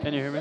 Can you hear me?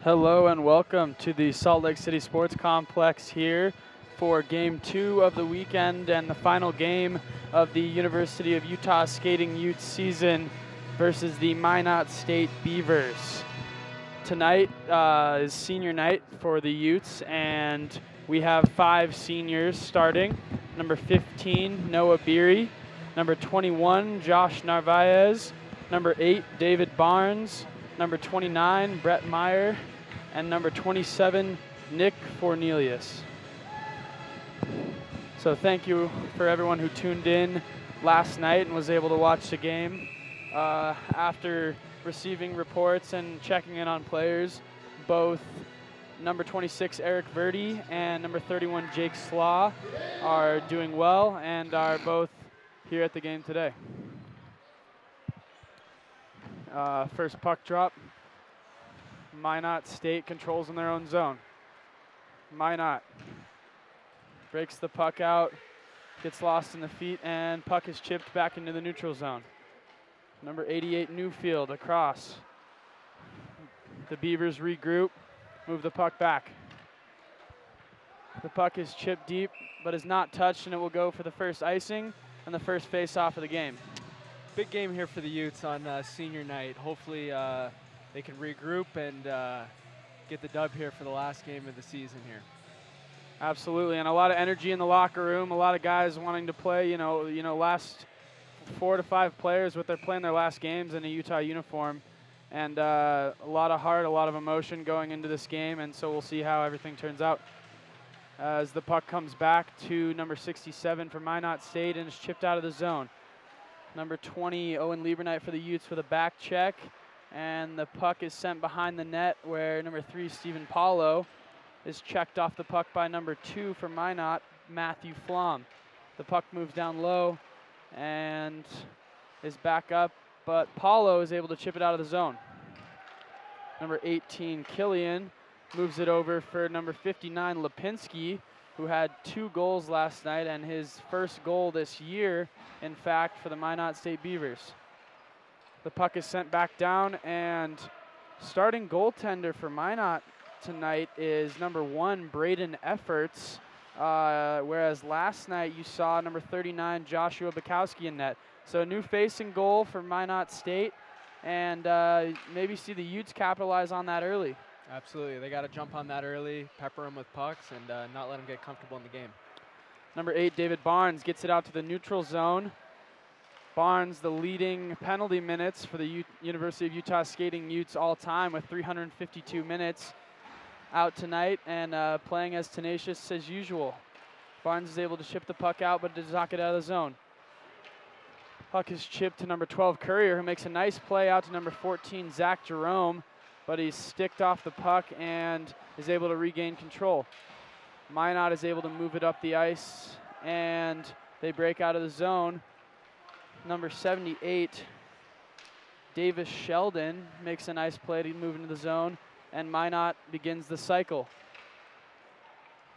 Hello and welcome to the Salt Lake City Sports Complex here for Game 2 of the weekend and the final game of the University of Utah Skating Utes season versus the Minot State Beavers. Tonight is senior night for the Utes, and we have 5 seniors starting. Number 15, Noah Beery. Number 21, Josh Narvaez. Number 8, David Barnes. Number 29, Brett Meyer. And number 27, Nick Fornelius. So thank you for everyone who tuned in last night and was able to watch the game. After receiving reports and checking in on players, both number 26, Eric Verdi, and number 31, Jake Slaw, are doing well and are both here at the game today. First puck drop. Minot State controls in their own zone. Minot breaks the puck out, gets lost in the feet, and puck is chipped back into the neutral zone. Number 88, Newfield, across. The Beavers regroup, move the puck back. The puck is chipped deep, but is not touched, and it will go for the first icing and the first face-off of the game. Big game here for the Utes on senior night. Hopefully they can regroup and get the dub here for the last game of the season here. Absolutely, and a lot of energy in the locker room. A lot of guys wanting to play. You know, last 4 to 5 players they're playing their last games in a Utah uniform, and a lot of heart, a lot of emotion going into this game. And so we'll see how everything turns out as the puck comes back to number 67 for Minot State and is chipped out of the zone. Number 20, Owen Liebernight for the Utes with a back check. And the puck is sent behind the net where number 3, Stephen Paulo, is checked off the puck by number 2 for Minot, Matthew Flom. The puck moves down low and is back up, but Paulo is able to chip it out of the zone. Number 18, Killian, moves it over for number 59, Lipinski, who had 2 goals last night and his first goal this year, in fact, for the Minot State Beavers. The puck is sent back down, and starting goaltender for Minot tonight is number 1, Braden Efforts, whereas last night you saw number 39, Joshua Bukowski in net. So a new facing goal for Minot State, and maybe see the Utes capitalize on that early. Absolutely. They got to jump on that early, pepper them with pucks, and not let them get comfortable in the game. Number 8, David Barnes, gets it out to the neutral zone. Barnes, the leading penalty minutes for the University of Utah skating Utes all time with 352 minutes out tonight, and playing as tenacious as usual. Barnes is able to chip the puck out, but does not get out of the zone. Puck is chipped to number 12, Courier, who makes a nice play out to number 14, Zach Jerome, but he's sticked off the puck and is able to regain control. Minot is able to move it up the ice, and they break out of the zone. Number 78, Davis Sheldon, makes a nice play to move into the zone, and Minot begins the cycle.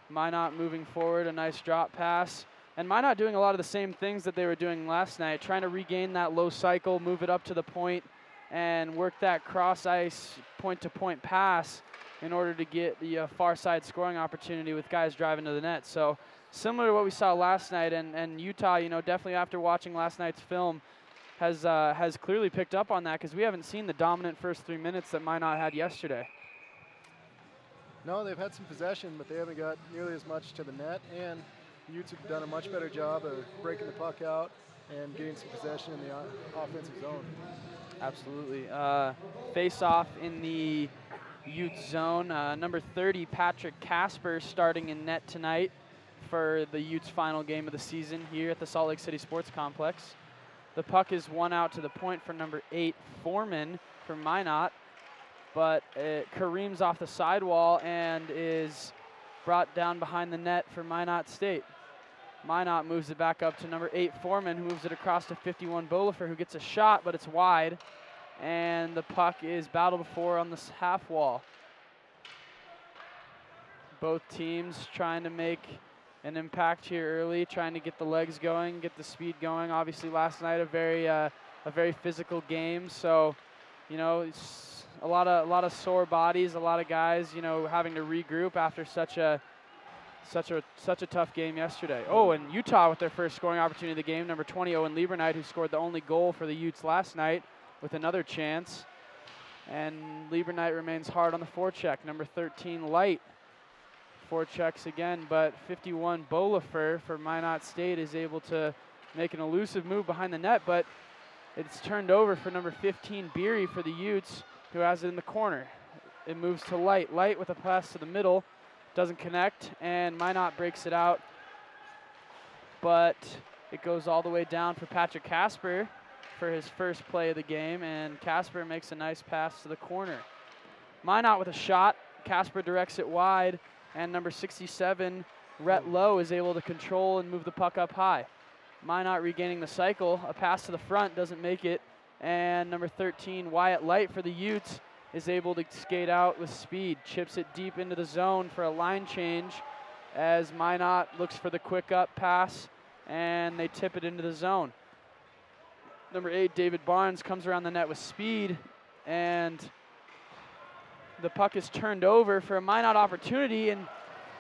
Minot moving forward, a nice drop pass. And Minot doing a lot of the same things that they were doing last night, trying to regain that low cycle, move it up to the point, and work that cross-ice point-to-point pass in order to get the far side scoring opportunity with guys driving to the net. So similar to what we saw last night, and Utah, you know, definitely after watching last night's film, has clearly picked up on that, because we haven't seen the dominant first 3 minutes that Minot had yesterday. No, they've had some possession, but they haven't got nearly as much to the net, and the Utes have done a much better job of breaking the puck out and getting some possession in the offensive zone. Absolutely. Face-off in the Utes zone. Number 30, Patrick Casper, starting in net tonight for the Utes' final game of the season here at the Salt Lake City Sports Complex. The puck is won out to the point for number 8, Foreman from Minot, but it careens off the sidewall and is brought down behind the net for Minot State. Minot moves it back up to number 8, Foreman, who moves it across to 51, Bolifer, who gets a shot, but it's wide, and the puck is battled for on this half wall. Both teams trying to make an impact here early, trying to get the legs going, get the speed going. Obviously, last night a very physical game, so you know, it's a lot of sore bodies, a lot of guys, you know, having to regroup after such a tough game yesterday. Oh, and Utah with their first scoring opportunity of the game, number 20, Owen Liebernight, who scored the only goal for the Utes last night with another chance. And Liebernight remains hard on the forecheck. Number 13, Light, forechecks again, but 51, Bolifer for Minot State is able to make an elusive move behind the net, but it's turned over for number 15, Beery for the Utes, who has it in the corner. It moves to Light. Light with a pass to the middle. Doesn't connect, and Minot breaks it out, but it goes all the way down for Patrick Casper for his first play of the game, and Casper makes a nice pass to the corner. Minot with a shot. Casper directs it wide, and number 67, Rhett Lowe, is able to control and move the puck up high. Minot regaining the cycle. A pass to the front doesn't make it, and number 13, Wyatt Light for the Utes, is able to skate out with speed, chips it deep into the zone for a line change as Minot looks for the quick up pass, and they tip it into the zone. Number 8, David Barnes, comes around the net with speed, and the puck is turned over for a Minot opportunity, and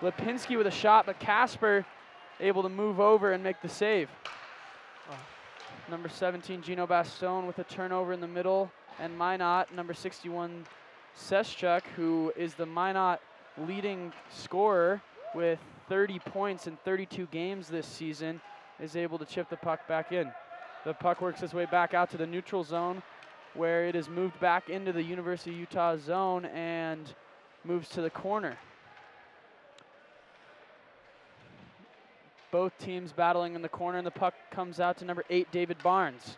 Lipinski with a shot, but Casper able to move over and make the save. Number 17, Gino Bastone with a turnover in the middle, and Minot, number 61, Seschuk, who is the Minot leading scorer with 30 points in 32 games this season, is able to chip the puck back in. The puck works its way back out to the neutral zone, where it is moved back into the University of Utah zone and moves to the corner. Both teams battling in the corner, and the puck comes out to number 8, David Barnes.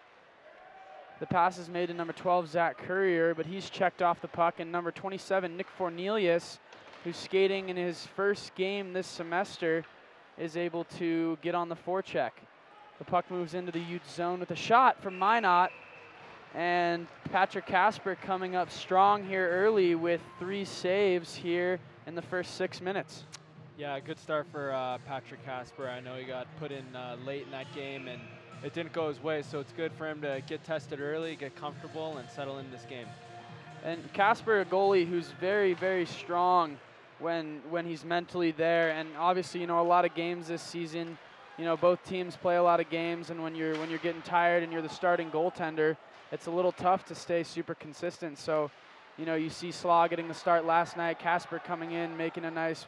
The pass is made to number 12, Zach Courier, but he's checked off the puck, and number 27, Nick Fornelius, who's skating in his first game this semester, is able to get on the forecheck. The puck moves into the Ute zone with a shot from Minot. And Patrick Casper coming up strong here early with 3 saves here in the first 6 minutes. Yeah, good start for Patrick Casper. I know he got put in late in that game, and it didn't go his way, so it's good for him to get tested early, get comfortable, and settle in this game. And Casper, a goalie who's very, very strong when he's mentally there. And obviously, you know, a lot of games this season, you know, both teams play a lot of games, and when you're getting tired and you're the starting goaltender, it's a little tough to stay super consistent. So, you know, you see Slaw getting the start last night, Casper coming in, making a nice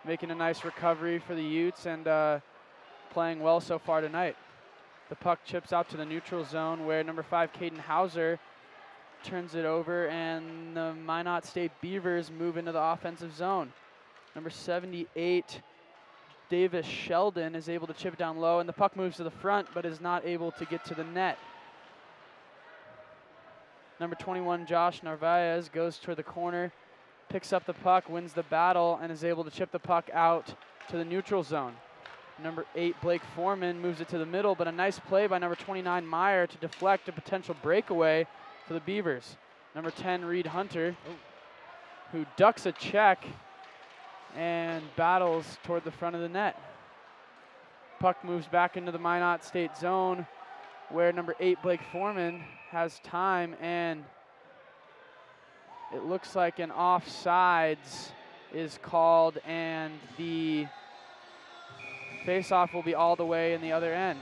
recovery for the Utes, and playing well so far tonight. The puck chips out to the neutral zone where number 5, Caden Hauser, turns it over, and the Minot State Beavers move into the offensive zone. Number 78, Davis Sheldon, is able to chip it down low, and the puck moves to the front but is not able to get to the net. Number 21, Josh Narvaez, goes toward the corner, picks up the puck, wins the battle, and is able to chip the puck out to the neutral zone. Number 8, Blake Foreman, moves it to the middle, but a nice play by number 29, Meyer, to deflect a potential breakaway for the Beavers. Number 10, Reed Hunter, who ducks a check and battles toward the front of the net. Puck moves back into the Minot State zone where number 8, Blake Foreman, has time, and it looks like an offsides is called, and the face-off will be all the way in the other end.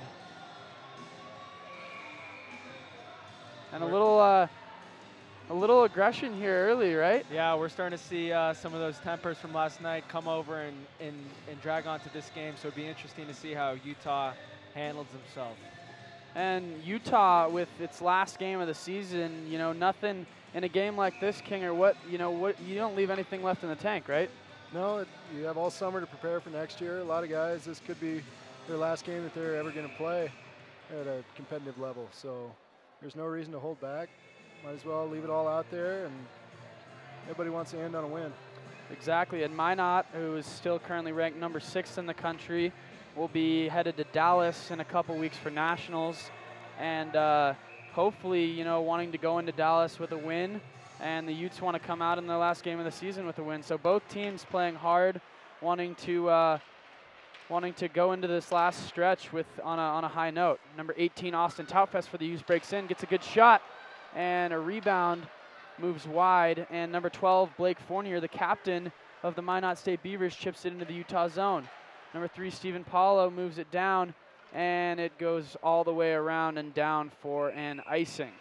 And a little aggression here early, right? Yeah, we're starting to see some of those tempers from last night come over and drag onto this game, so it'd be interesting to see how Utah handles themselves. And Utah, with its last game of the season, you know, nothing in a game like this, Kinger, you don't leave anything left in the tank, right? No, you have all summer to prepare for next year. A lot of guys, this could be their last game that they're ever going to play at a competitive level. So there's no reason to hold back. Might as well leave it all out there, and everybody wants to end on a win. Exactly, and Minot, who is still currently ranked number 6 in the country, will be headed to Dallas in a couple weeks for nationals, and hopefully, you know, wanting to go into Dallas with a win, and the Utes want to come out in the last game of the season with a win. So both teams playing hard, wanting to go into this last stretch on a high note. Number 18, Austin Tautfest for the Utes, breaks in, gets a good shot, and a rebound moves wide, and number 12, Blake Fournier, the captain of the Minot State Beavers, chips it into the Utah zone. Number 3, Stephen Paulo, moves it down, and it goes all the way around and down for an icing.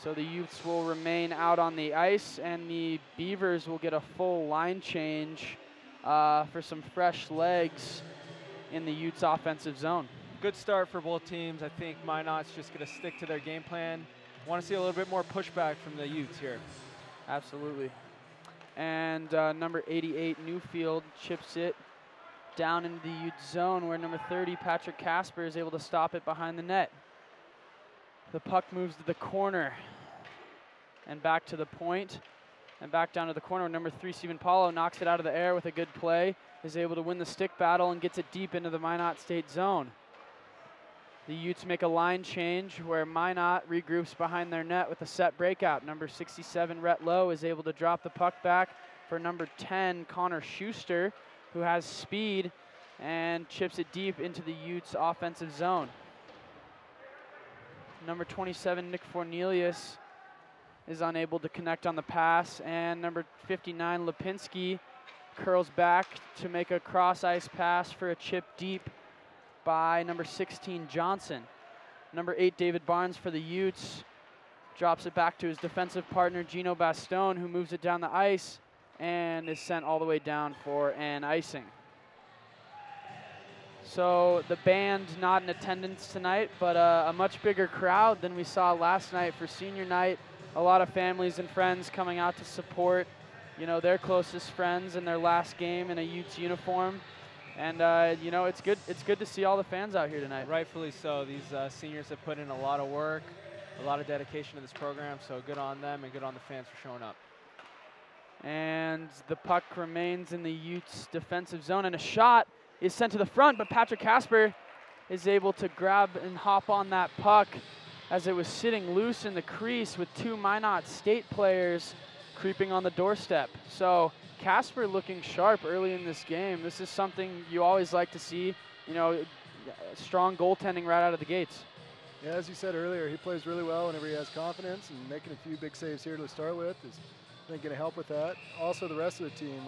So the Utes will remain out on the ice, and the Beavers will get a full line change for some fresh legs in the Utes offensive zone. Good start for both teams. I think Minot's just going to stick to their game plan. Want to see a little bit more pushback from the Utes here. Absolutely. And number 88, Newfield, chips it down into the Utes zone where number 30, Patrick Casper, is able to stop it behind the net. The puck moves to the corner and back to the point and back down to the corner. Number 3, Stephen Paulo, knocks it out of the air with a good play, is able to win the stick battle and gets it deep into the Minot State zone. The Utes make a line change where Minot regroups behind their net with a set breakout. Number 67, Rhett Lowe, is able to drop the puck back for number 10, Connor Schuster, who has speed and chips it deep into the Utes offensive zone. Number 27, Nick Fornelius, is unable to connect on the pass, and number 59, Lipinski, curls back to make a cross-ice pass for a chip deep by number 16, Johnson. Number 8, David Barnes for the Utes, drops it back to his defensive partner, Gino Bastone, who moves it down the ice and is sent all the way down for an icing. So the band not in attendance tonight, but a much bigger crowd than we saw last night for senior night. A lot of families and friends coming out to support, you know, their closest friends in their last game in a Utes uniform. And you know, it's good to see all the fans out here tonight. Rightfully so. These seniors have put in a lot of work, a lot of dedication to this program, so good on them and good on the fans for showing up. And the puck remains in the Utes defensive zone, and a shot is sent to the front, but Patrick Casper is able to grab and hop on that puck as it was sitting loose in the crease with 2 Minot State players creeping on the doorstep. So Casper looking sharp early in this game. This is something you always like to see, you know, strong goaltending right out of the gates. Yeah, as you said earlier, he plays really well whenever he has confidence, and making a few big saves here to start with is, I think, going to help with that. Also, the rest of the team,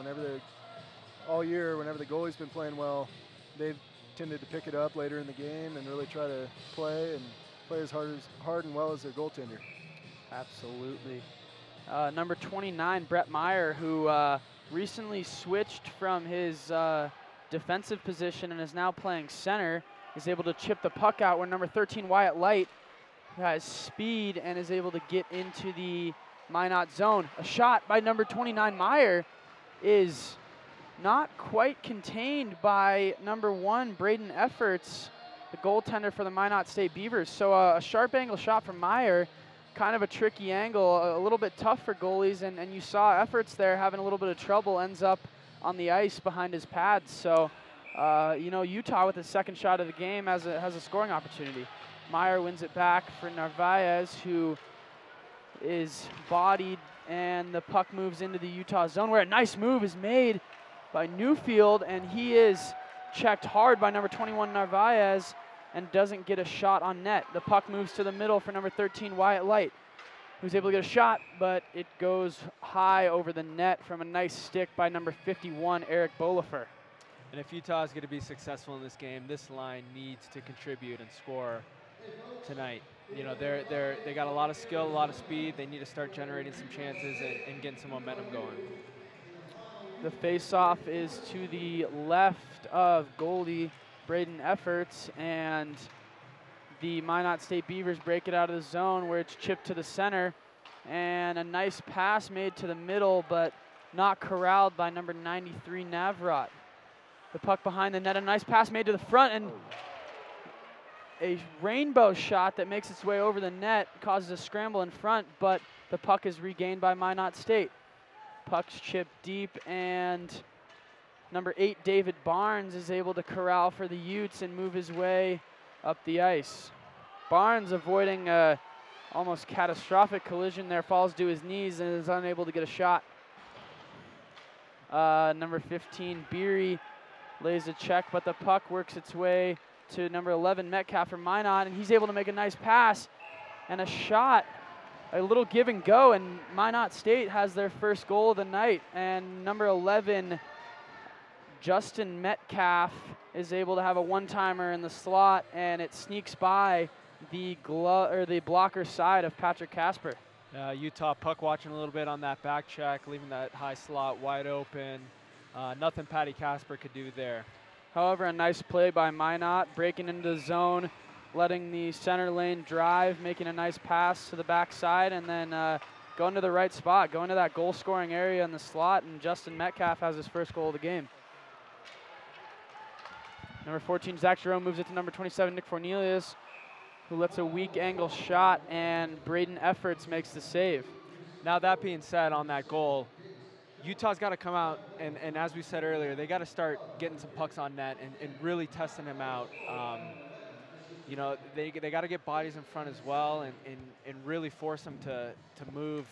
all year, whenever the goalie's been playing well, they've tended to pick it up later in the game and really try to play as hard and well as their goaltender. Absolutely. Number 29, Brett Meyer, who recently switched from his defensive position and is now playing center, is able to chip the puck out, where number 13, Wyatt Light, who has speed and is able to get into the Minot zone. A shot by number 29, Meyer, is not quite contained by number 1, Braden Efforts, the goaltender for the Minot State Beavers. So a sharp angle shot from Meyer, kind of a tricky angle, a little bit tough for goalies, and you saw Efforts there having a little bit of trouble, ends up on the ice behind his pads. So, you know, Utah with his second shot of the game has a scoring opportunity. Meyer wins it back for Narvaez, who is bodied, and the puck moves into the Utah zone, where a nice move is made by Newfield, and he is checked hard by number 21, Narvaez, and doesn't get a shot on net. The puck moves to the middle for number 13, Wyatt Light, who's able to get a shot, but it goes high over the net from a nice stick by number 51, Eric Bolifer. And if Utah is going to be successful in this game, this line needs to contribute and score tonight. You know, they got a lot of skill, a lot of speed. They need to start generating some chances and getting some momentum going. The face-off is to the left of goalie Braden Efforts, and the Minot State Beavers break it out of the zone, where it's chipped to the center, and a nice pass made to the middle, but not corralled by number 93, Navrat. The puck behind the net, a nice pass made to the front, and a rainbow shot that makes its way over the net causes a scramble in front, but the puck is regained by Minot State. Puck's chipped deep, and number 8, David Barnes, is able to corral for the Utes and move his way up the ice. Barnes, avoiding a almost catastrophic collision there, falls to his knees and is unable to get a shot. Number 15, Beery, lays a check, but the puck works its way to number 11, Metcalf from Minot, and he's able to make a nice pass and a shot. A little give and go, and Minot State has their first goal of the night, and number 11, Justin Metcalf, is able to have a one-timer in the slot, and it sneaks by the blocker side of Patrick Casper. Utah puck watching a little bit on that back check, leaving that high slot wide open. Nothing Patty Casper could do there. However, a nice play by Minot, breaking into the zone, letting the center lane drive, making a nice pass to the backside, and then going to the right spot, going to that goal-scoring area in the slot, and Justin Metcalf has his first goal of the game. Number 14, Zach Jerome, moves it to number 27, Nick Fornelius, who lets a weak angle shot, and Braden Efforts makes the save. Now, that being said, on that goal, Utah's got to come out, and as we said earlier, they got to start getting some pucks on net and really testing him out. You know, they got to get bodies in front as well and really force them to move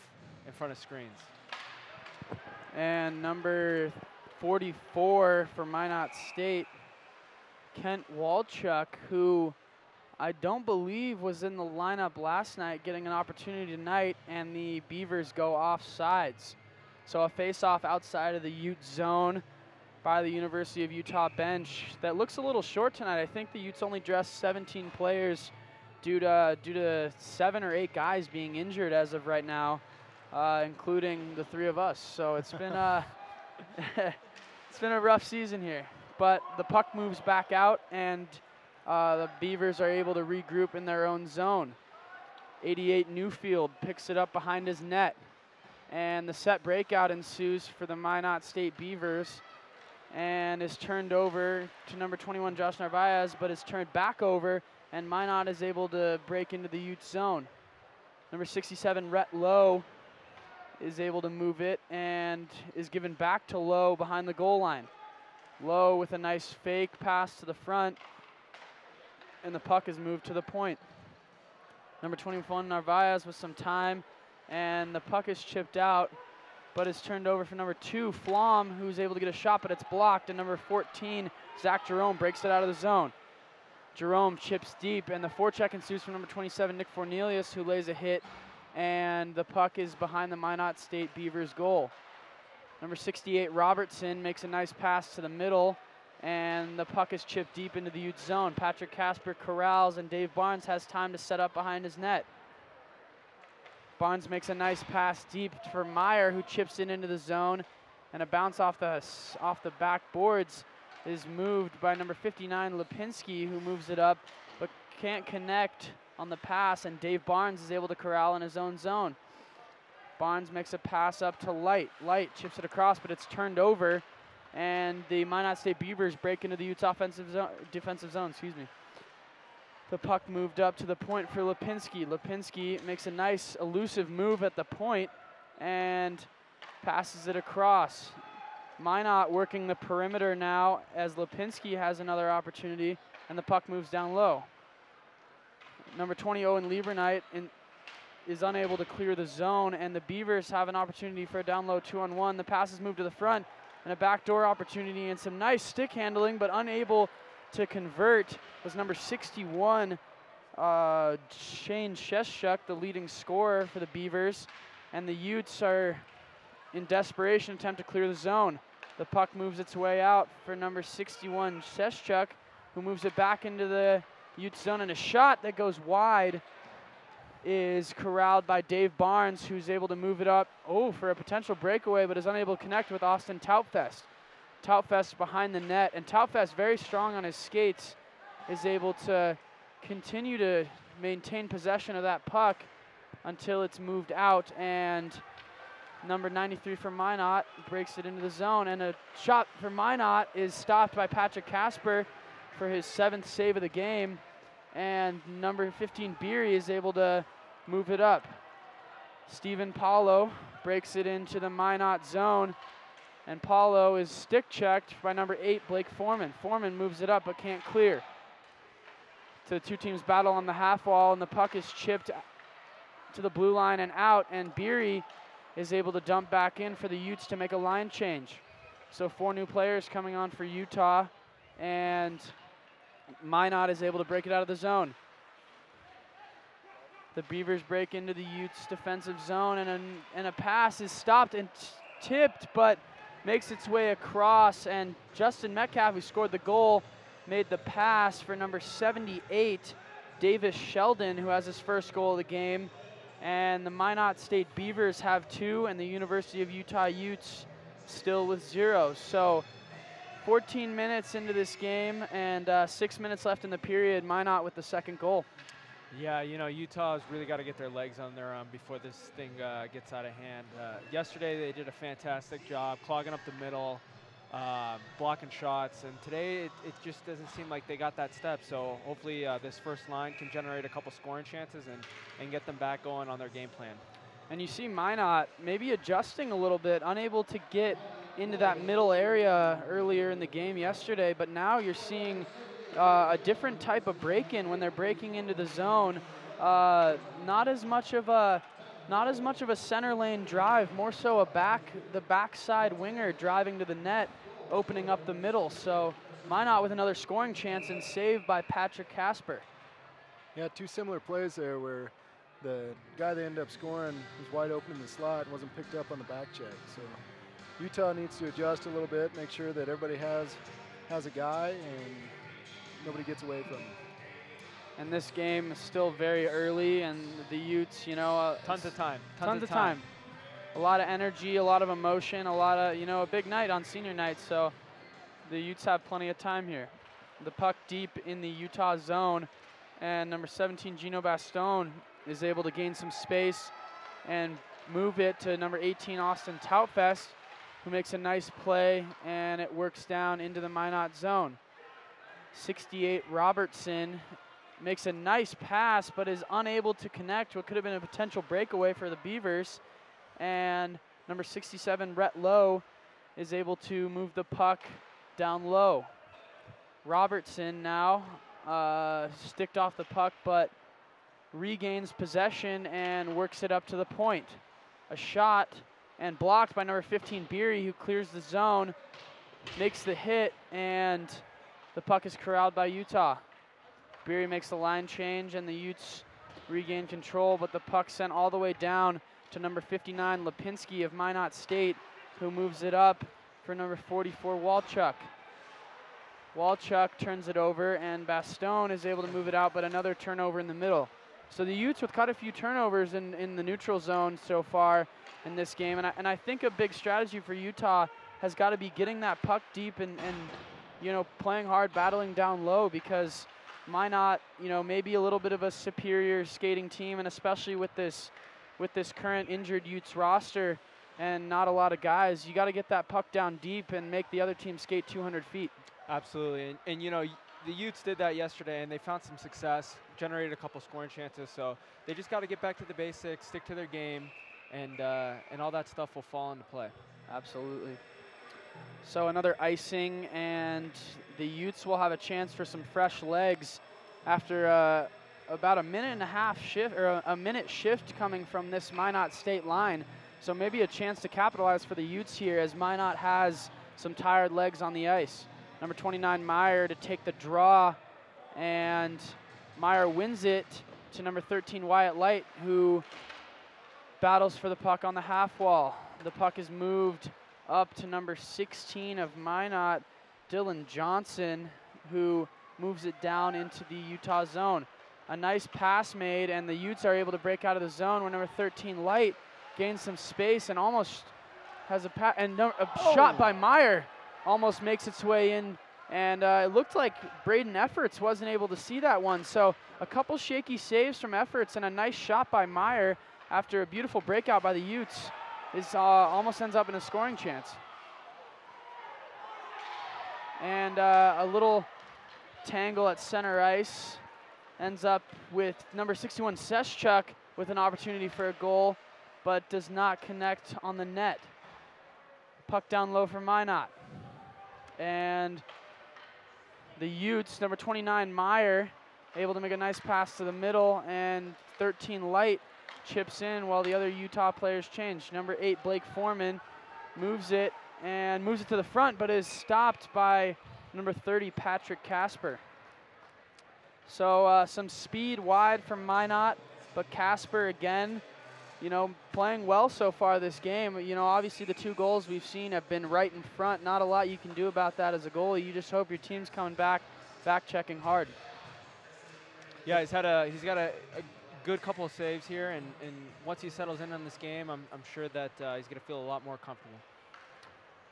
in front of screens. And number 44 for Minot State, Kent Walchuk, who I don't believe was in the lineup last night, getting an opportunity tonight, and the Beavers go off sides. So a face-off outside of the Ute zone by the University of Utah bench that looks a little short tonight. I think the Utes only dressed 17 players due to 7 or 8 guys being injured as of right now, including the 3 of us. So it's been it's been a rough season here. But the puck moves back out, and the Beavers are able to regroup in their own zone. 88 Newfield picks it up behind his net, and the set breakout ensues for the Minot State Beavers, and is turned over to number 21, Josh Narvaez, but is turned back over, and Minot is able to break into the Ute zone. Number 67, Rhett Lowe, is able to move it and is given back to Lowe behind the goal line. Lowe with a nice fake pass to the front, and the puck is moved to the point. Number 21, Narvaez, with some time, and the puck is chipped out, but is turned over for number 2, Flom, who's able to get a shot, but it's blocked, and number 14, Zach Jerome, breaks it out of the zone. Jerome chips deep, and the forecheck ensues from number 27, Nick Fornelius, who lays a hit, and the puck is behind the Minot State Beavers goal. Number 68, Robertson, makes a nice pass to the middle, and the puck is chipped deep into the Ute zone. Patrick Casper corrals, and Dave Barnes has time to set up behind his net. Barnes makes a nice pass deep for Meyer, who chips it into the zone, and a bounce off the back boards is moved by number 59, Lipinski, who moves it up, but can't connect on the pass, and Dave Barnes is able to corral in his own zone. Barnes makes a pass up to Light. Light chips it across, but it's turned over, and the Minot State Beavers break into the Utes defensive zone. The puck moved up to the point for Lipinski. Lipinski makes a nice elusive move at the point and passes it across. Minot working the perimeter now as Lipinski has another opportunity, and the puck moves down low. Number 20, Owen Liebernight, is unable to clear the zone, and the Beavers have an opportunity for a down low 2-on-1. The pass is moved to the front, and a backdoor opportunity and some nice stick handling, but unable to convert was number 61, Shane Sheschuk, the leading scorer for the Beavers, and the Utes are in desperation attempt to clear the zone. The puck moves its way out for number 61, Sheschuk, who moves it back into the Utes zone, and a shot that goes wide is corralled by Dave Barnes, who's able to move it up for a potential breakaway, but is unable to connect with Austin Tautfest. Tautfest behind the net, and Tautfest, very strong on his skates, is able to continue to maintain possession of that puck until it's moved out, and number 93 for Minot breaks it into the zone, and a shot for Minot is stopped by Patrick Casper for his 7th save of the game, and number 15 Beery is able to move it up. Stephen Paulo breaks it into the Minot zone, and Paulo is stick checked by number 8 Blake Foreman. Foreman moves it up but can't clear. So the two teams battle on the half wall, and the puck is chipped to the blue line and out, and Beery is able to dump back in for the Utes to make a line change. So 4 new players coming on for Utah, and Minot is able to break it out of the zone. The Beavers break into the Utes defensive zone, and a pass is stopped and tipped, but makes its way across, and Justin Metcalf, who scored the goal, made the pass for number 78, Davis Sheldon, who has his first goal of the game. And the Minot State Beavers have 2, and the University of Utah Utes still with 0. So 14 minutes into this game, and 6 minutes left in the period. Minot with the second goal. Yeah, you know, Utah's really got to get their legs on their before this thing gets out of hand. Yesterday they did a fantastic job clogging up the middle, blocking shots, and today it just doesn't seem like they got that step. So hopefully this first line can generate a couple scoring chances and get them back going on their game plan. And you see Minot maybe adjusting a little bit, unable to get into that middle area earlier in the game yesterday, but now you're seeing a different type of break-in when they're breaking into the zone. Not as much of a center lane drive, more so the backside winger driving to the net, opening up the middle. So Minot with another scoring chance and saved by Patrick Casper. Yeah, 2 similar plays there where the guy they ended up scoring was wide open in the slot and wasn't picked up on the back check. So Utah needs to adjust a little bit, make sure that everybody has a guy and nobody gets away from him. And this game is still very early, and the Utes, you know, tons of time. A lot of energy, a lot of emotion, a lot of, a big night on senior night. So the Utes have plenty of time here. The puck deep in the Utah zone, and number 17, Gino Bastone, is able to gain some space and move it to number 18, Austin Tautfest, who makes a nice play, and it works down into the Minot zone. 68, Robertson, makes a nice pass, but is unable to connect what could have been a potential breakaway for the Beavers. and number 67, Rhett Lowe, is able to move the puck down low. Robertson now sticked off the puck, but regains possession and works it up to the point. A shot and blocked by number 15, Beery, who clears the zone, makes the hit, and the puck is corralled by Utah. Beery makes the line change, and the Utes regain control, but the puck sent all the way down to number 59, Lipinski of Minot State, who moves it up for number 44, Walchuk. Walchuk turns it over, and Bastone is able to move it out, but another turnover in the middle. So the Utes with quite a few turnovers in the neutral zone so far in this game, and I think a big strategy for Utah has got to be getting that puck deep and you know, playing hard, battling down low, because Minot, you know, maybe a little bit of a superior skating team, and especially with this current injured Utes roster and not a lot of guys, you got to get that puck down deep and make the other team skate 200 feet. Absolutely, and you know, the Utes did that yesterday, and they found some success, generated a couple scoring chances, so they just got to get back to the basics, stick to their game, and all that stuff will fall into play. Absolutely. So another icing, and the Utes will have a chance for some fresh legs after about a minute and a half shift, or a minute shift coming from this Minot State line. So maybe a chance to capitalize for the Utes here, as Minot has some tired legs on the ice. Number 29, Meyer, to take the draw, and Meyer wins it to number 13, Wyatt Light, who battles for the puck on the half wall. The puck is moved up to number 16 of Minot, Dylan Johnson, who moves it down into the Utah zone. A nice pass made, and the Utes are able to break out of the zone where number 13, Light, gains some space and almost has a shot by Meyer almost makes its way in, and it looked like Braden Efforts wasn't able to see that one. So a couple shaky saves from Efforts and a nice shot by Meyer after a beautiful breakout by the Utes is almost ends up in a scoring chance. And a little tangle at center ice ends up with number 61, Seschuk, with an opportunity for a goal, but does not connect on the net. Puck down low for Minot. And the Utes, number 29, Meyer, able to make a nice pass to the middle, and 13, Light, chips in while the other Utah players change. Number 8, Blake Foreman, moves it to the front, but is stopped by number 30, Patrick Casper. So some speed wide from Minot, but Casper again, you know, playing well so far this game. You know, obviously the two goals we've seen have been right in front. Not a lot you can do about that as a goalie. You just hope your team's coming back checking hard. Yeah, he's got a good couple of saves here, and once he settles in on this game, I'm sure that he's going to feel a lot more comfortable.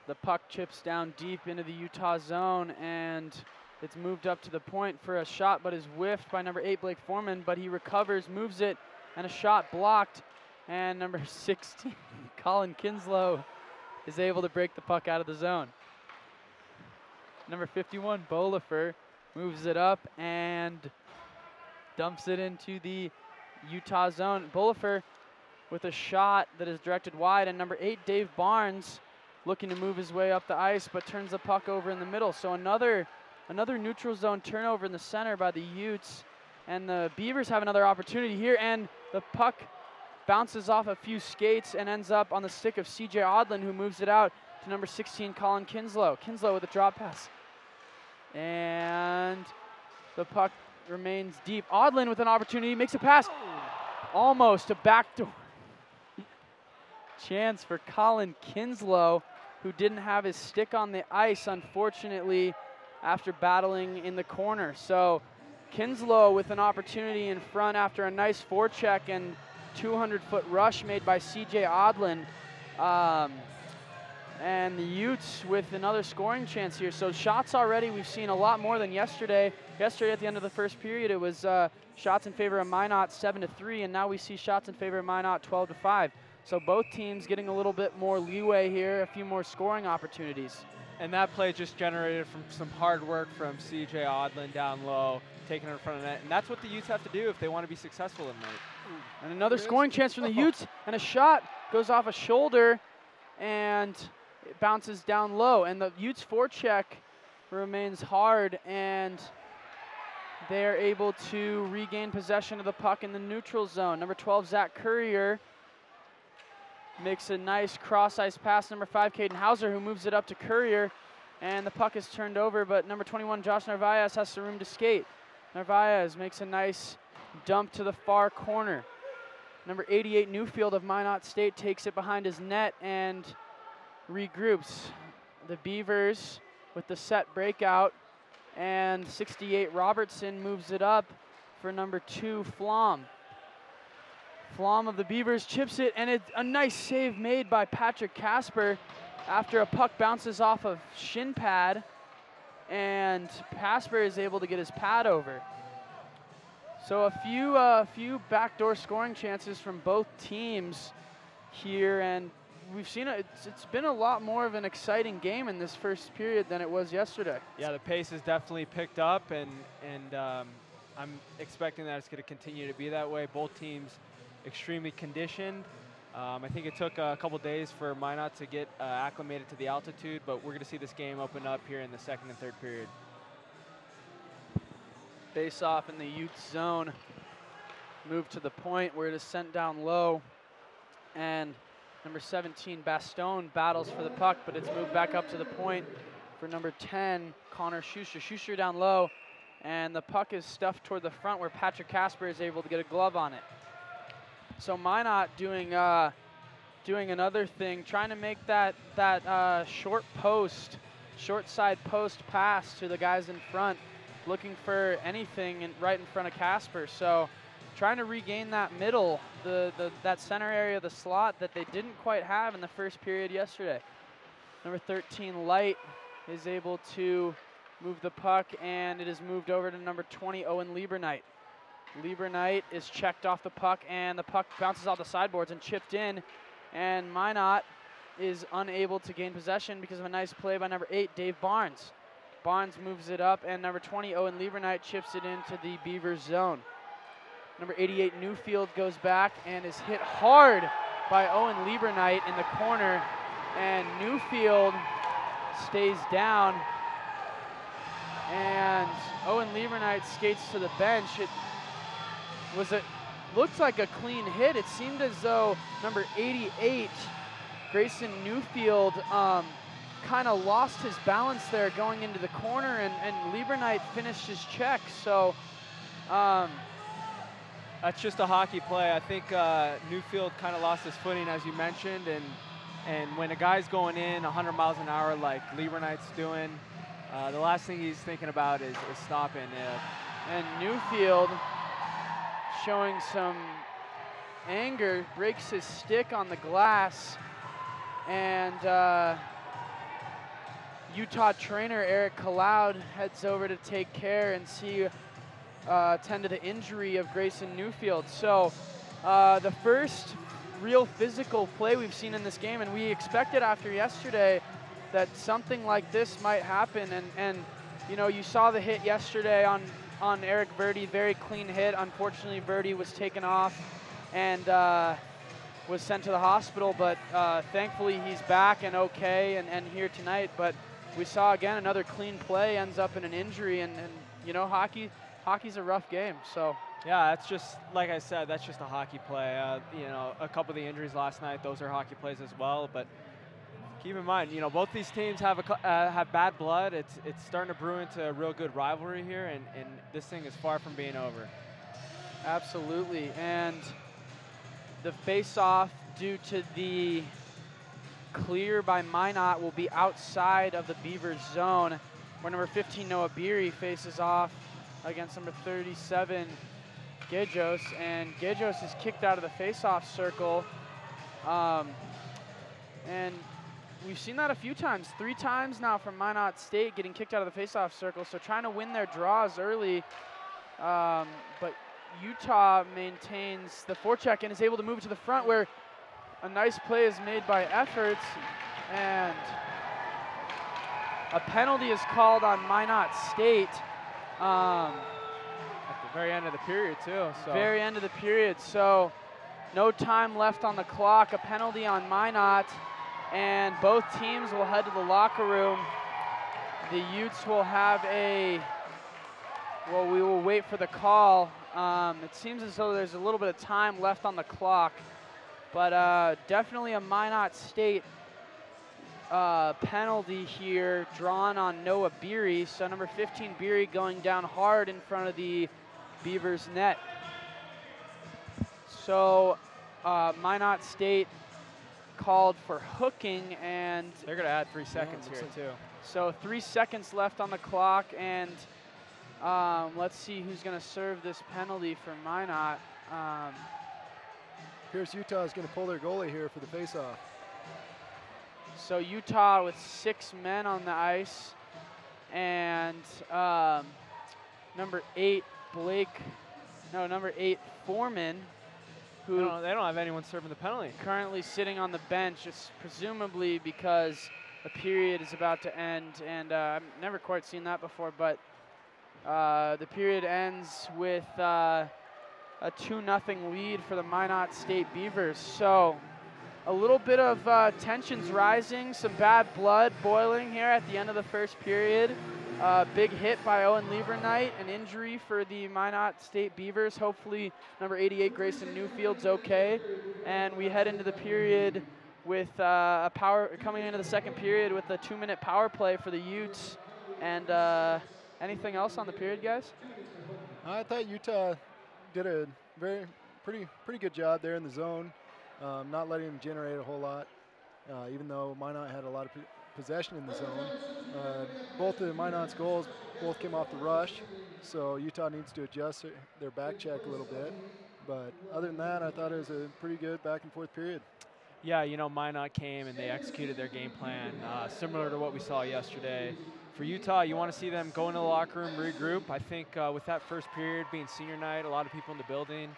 The puck chips down deep into the Utah zone, and it's moved up to the point for a shot, but is whiffed by number 8, Blake Foreman, but he recovers, moves it, and a shot blocked. And number 16, Colin Kinslow, is able to break the puck out of the zone. Number 51, Bolifer, moves it up and dumps it into the Utah zone. Bolifer with a shot that is directed wide, and number 8, Dave Barnes, looking to move his way up the ice, but turns the puck over in the middle. So another neutral zone turnover in the center by the Utes, and the Beavers have another opportunity here, and the puck bounces off a few skates and ends up on the stick of CJ Odlin, who moves it out to number 16, Colin Kinslow. Kinslow with a drop pass. And the puck remains deep. Odlin with an opportunity, makes a pass. Almost a backdoor chance for Colin Kinslow, who didn't have his stick on the ice, unfortunately, after battling in the corner. So Kinslow with an opportunity in front after a nice forecheck and 200-foot rush made by CJ Odlin. And the Utes with another scoring chance here. So shots already, we've seen a lot more than yesterday. Yesterday at the end of the first period, it was shots in favor of Minot 7-3, and now we see shots in favor of Minot 12-5. So both teams getting a little bit more leeway here, a few more scoring opportunities. And that play just generated from some hard work from CJ Odlin down low, taking it in front of the net. And that's what the Utes have to do if they want to be successful tonight. And another scoring chance from the Utes, and a shot goes off a shoulder, and it bounces down low. And the Utes forecheck remains hard, and they're able to regain possession of the puck in the neutral zone. Number 12, Zach Courier, makes a nice cross-ice pass. Number 5, Caden Hauser, who moves it up to Courier, and the puck is turned over, but number 21, Josh Narvaez, has some room to skate. Narvaez makes a nice dump to the far corner. Number 88, Newfield of Minot State, takes it behind his net and regroups. The Beavers with the set breakout, and 68, Robertson, moves it up for number 2, Flom. Flom of the Beavers chips it, and it's a nice save made by Patrick Casper after a puck bounces off of shin pad, and Casper is able to get his pad over. So a few backdoor scoring chances from both teams here, and we've seen it's been a lot more of an exciting game in this first period than it was yesterday. Yeah, the pace has definitely picked up, and I'm expecting that it's going to continue to be that way. Both teams extremely conditioned. I think it took a couple days for Minot to get acclimated to the altitude, but we're going to see this game open up here in the second and third period. Face off in the Utes zone. Move to the point where it is sent down low, and number 17, Bastone, battles for the puck, but it's moved back up to the point for number 10, Connor Schuster. Schuster down low, and the puck is stuffed toward the front where Patrick Casper is able to get a glove on it. So Minot doing another thing, trying to make that short side post pass to the guys in front, looking for anything right in front of Casper. So trying to regain that middle, that center area of the slot that they didn't quite have in the first period yesterday. Number 13, Light, is able to move the puck, and it is moved over to number 20, Owen Liebernight. Liebernight is checked off the puck, and the puck bounces off the sideboards and chipped in, and Minot is unable to gain possession because of a nice play by number 8, Dave Barnes. Barnes moves it up, and number 20, Owen Liebernight, chips it into the Beavers zone. Number 88, Newfield, goes back and is hit hard by Owen Liebernight in the corner, and Newfield stays down, and Owen Liebernight skates to the bench. It looked like a clean hit. It seemed as though number 88, Grayson Newfield, kind of lost his balance there going into the corner, and Liebernight finished his check. So that's just a hockey play. I think Newfield kind of lost his footing, as you mentioned, and when a guy's going in 100 miles an hour like Liebernight's doing, the last thing he's thinking about is stopping. And Newfield, showing some anger, breaks his stick on the glass, and Utah trainer Eric Cloud heads over to take care and tend to the injury of Grayson Newfield. So the first real physical play we've seen in this game, and we expected after yesterday that something like this might happen. And you know, you saw the hit yesterday on Eric Verdi, very clean hit. Unfortunately, Verdi was taken off and was sent to the hospital, but thankfully he's back and okay and here tonight. But we saw again another clean play ends up in an injury, and you know, hockey's a rough game. So yeah, that's just, like I said, that's just a hockey play. You know, a couple of the injuries last night, those are hockey plays as well. But keep in mind, you know, both these teams have bad blood. It's starting to brew into a real good rivalry here, and this thing is far from being over. Absolutely, and the face-off, due to the clear by Minot, will be outside of the Beavers zone, where number 15, Noah Beery, faces off against number 37, Gejos, and Gejos is kicked out of the face-off circle. And we've seen that a few times, 3 times now from Minot State, getting kicked out of the face-off circle, so trying to win their draws early. But Utah maintains the forecheck and is able to move to the front, where a nice play is made by Efforts, and a penalty is called on Minot State. At the very end of the period, too. So. Very end of the period. So No time left on the clock, a penalty on Minot, and both teams will head to the locker room. The Utes will have we will wait for the call. It seems as though there's a little bit of time left on the clock, but definitely a Minot State penalty here drawn on Noah Beery. So number 15 Beery going down hard in front of the Beavers net. So Minot State called for hooking, and they're going to add 3 seconds here too. So 3 seconds left on the clock, and let's see who's going to serve this penalty for Minot. Here's Utah is going to pull their goalie here for the faceoff. So Utah with 6 men on the ice, and number 8 Foreman, who they don't have anyone serving the penalty. Currently sitting on the bench, just presumably because a period is about to end, and I've never quite seen that before, but the period ends with a 2-0 lead for the Minot State Beavers. So a little bit of tensions rising, some bad blood boiling here at the end of the first period. Big hit by Owen Lieberknight, an injury for the Minot State Beavers. Hopefully number 88 Grayson Newfield's okay. And we head into the period with coming into the second period with a 2-minute power play for the Utes. And anything else on the period, guys? I thought Utah did a pretty good job there in the zone. Not letting them generate a whole lot, even though Minot had a lot of possession in the zone. Both of Minot's goals both came off the rush, so Utah needs to adjust their back check a little bit. But other than that, I thought it was a pretty good back and forth period. Yeah, you know, Minot came and they executed their game plan, similar to what we saw yesterday. For Utah, you want to see them go into the locker room, regroup. I think with that first period being senior night, a lot of people in the building,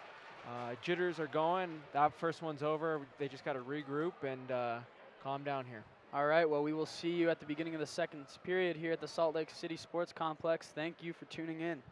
jitters are going. That first one's over. They just got to regroup and calm down here. All right, well, we will see you at the beginning of the second period here at the Salt Lake City Sports Complex. Thank you for tuning in.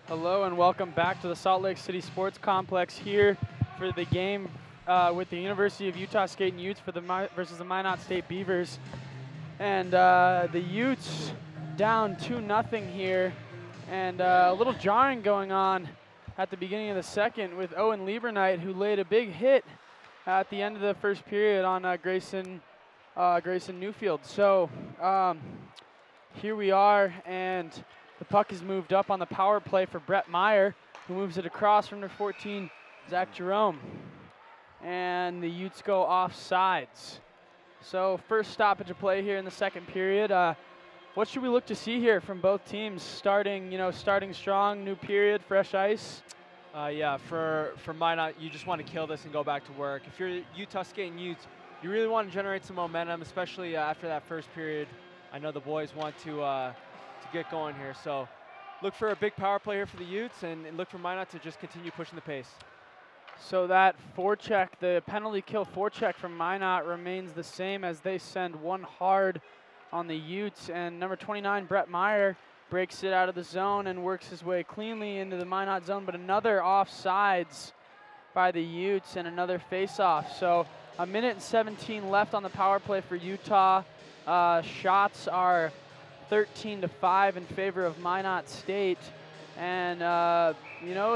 Hello and welcome back to the Salt Lake City Sports Complex here for the game with the University of Utah Skating Utes versus the Minot State Beavers. And the Utes down 2-0 here, and a little jarring going on at the beginning of the second with Owen Liebernight, who laid a big hit at the end of the first period on Grayson Newfield. So here we are, and the puck is moved up on the power play for Brett Meyer, who moves it across from number 14, Zach Jerome. And the Utes go off sides. So first stoppage of play here in the second period. What should we look to see here from both teams? Starting strong, new period, fresh ice. Yeah, for Minot, you just want to kill this and go back to work. If you're Utah Skating Utes, you really want to generate some momentum, especially after that first period. I know the boys want to get going here. So look for a big power play here for the Utes, and look for Minot to just continue pushing the pace. So that forecheck, the penalty kill forecheck from Minot remains the same as they send one hard on the Utes, and number 29, Brett Meyer, breaks it out of the zone and works his way cleanly into the Minot zone, but another offsides by the Utes and another face-off. So 1:17 left on the power play for Utah. Shots are 13-5 in favor of Minot State. And, a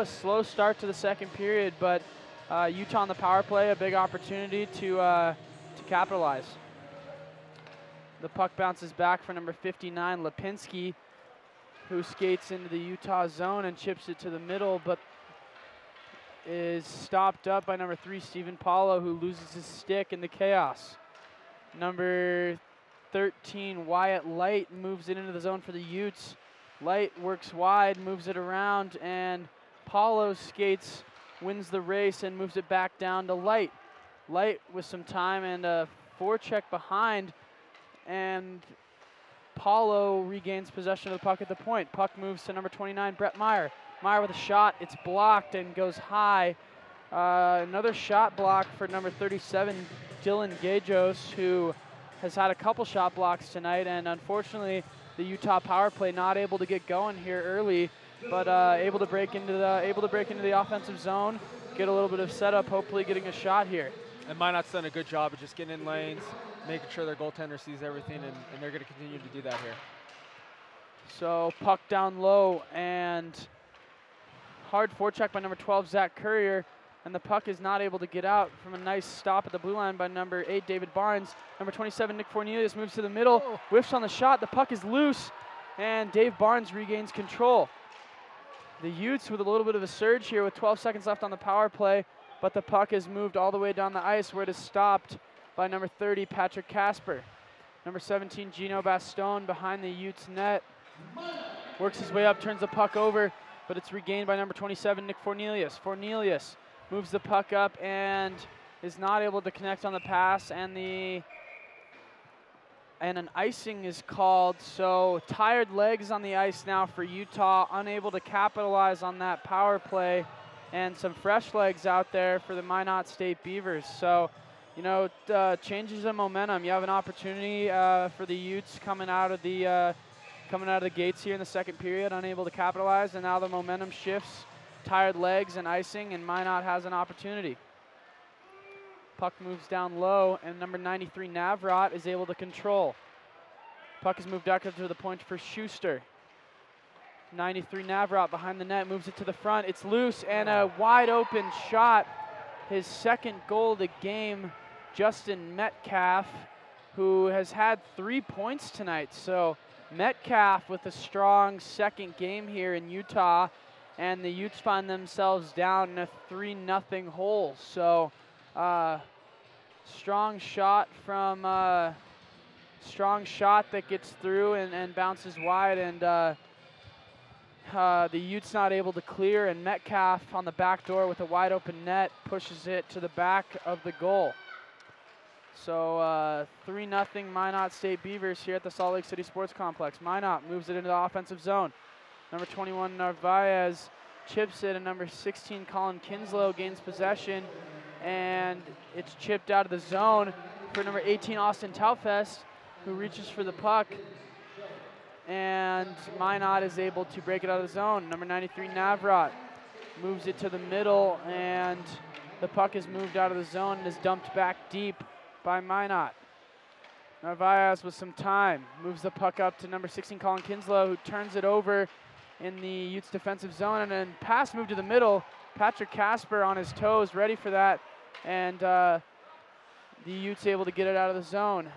slow start to the second period, but Utah on the power play, a big opportunity to capitalize. The puck bounces back for number 59, Lipinski, who skates into the Utah zone and chips it to the middle, but is stopped up by number 3, Stephen Paulo, who loses his stick in the chaos. Number 13, Wyatt Light, moves it into the zone for the Utes. Light works wide, moves it around, and Paulo skates, wins the race, and moves it back down to Light. Light with some time and a forecheck behind, and Paulo regains possession of the puck at the point. Puck moves to number 29, Brett Meyer. Meyer with a shot, it's blocked and goes high. Another shot block for number 37, Dylan Gajos, who has had a couple shot blocks tonight, and unfortunately the Utah power play not able to get going here early, but able to break into the offensive zone, get a little bit of setup, hopefully getting a shot here. And Minot's done a good job of just getting in lanes, making sure their goaltender sees everything, and they're going to continue to do that here. So puck down low, and hard forecheck by number 12, Zach Courier, and the puck is not able to get out from a nice stop at the blue line by number 8, David Barnes. Number 27, Nick Fornelius, moves to the middle, whiffs on the shot, the puck is loose, and Dave Barnes regains control. The Utes with a little bit of a surge here with 12 seconds left on the power play, but the puck is moved all the way down the ice where it is stopped by number 30, Patrick Casper. Number 17, Gino Bastone, behind the Utes net, works his way up, turns the puck over, but it's regained by number 27, Nick Fornelius. Fornelius moves the puck up and is not able to connect on the pass, and an icing is called. So tired legs on the ice now for Utah, unable to capitalize on that power play, and some fresh legs out there for the Minot State Beavers. So, changes in momentum. You have an opportunity for the Utes coming out of the gates here in the second period, unable to capitalize, and now the momentum shifts. Tired legs and icing, and Minot has an opportunity. Puck moves down low, and number 93, Navrat, is able to control. Puck is moved back up to the point for Schuster. 93, Navrat, behind the net, moves it to the front. It's loose, and a wide open shot. His second goal of the game, Justin Metcalf, who has had 3 points tonight. So Metcalf with a strong second game here in Utah, and the Utes find themselves down in a 3-0 hole. So strong shot that gets through and bounces wide, and the Utes not able to clear, and Metcalf on the back door with a wide open net pushes it to the back of the goal. So 3-0 Minot State Beavers here at the Salt Lake City Sports Complex. Minot moves it into the offensive zone. Number 21, Narvaez, chips it, and number 16, Colin Kinslow, gains possession, and it's chipped out of the zone for number 18, Austin Taufest, who reaches for the puck. and Minot is able to break it out of the zone. Number 93, Navrat, moves it to the middle, and the puck is moved out of the zone and is dumped back deep by Minot. Narvaez with some time, moves the puck up to number 16, Colin Kinslow, who turns it over in the Utes defensive zone, and then pass moved to the middle. Patrick Casper on his toes, ready for that, and the Utes able to get it out of the zone.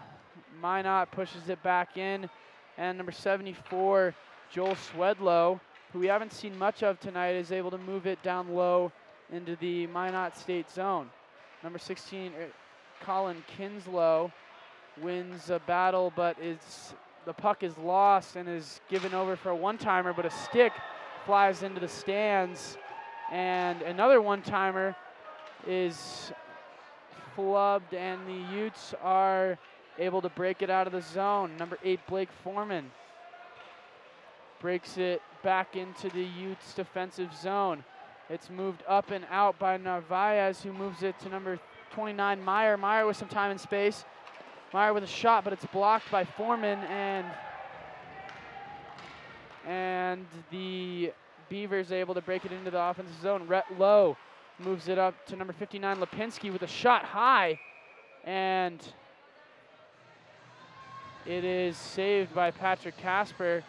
Minot pushes it back in, and number 74, Joel Swedlow, who we haven't seen much of tonight, is able to move it down low into the Minot State zone. Number 16, Colin Kinslow, wins a battle, but the puck is lost and is given over for a one-timer, but a stick flies into the stands, and another one-timer is flubbed, and the Utes are able to break it out of the zone. Number 8, Blake Foreman, breaks it back into the Utes defensive zone. It's moved up and out by Narvaez, who moves it to number 29, Meyer. Meyer with some time and space. Meyer with a shot, but it's blocked by Foreman, and the Beavers able to break it into the offensive zone. Rhett Lowe moves it up to number 59, Lipinski, with a shot high, and it is saved by Patrick Casper.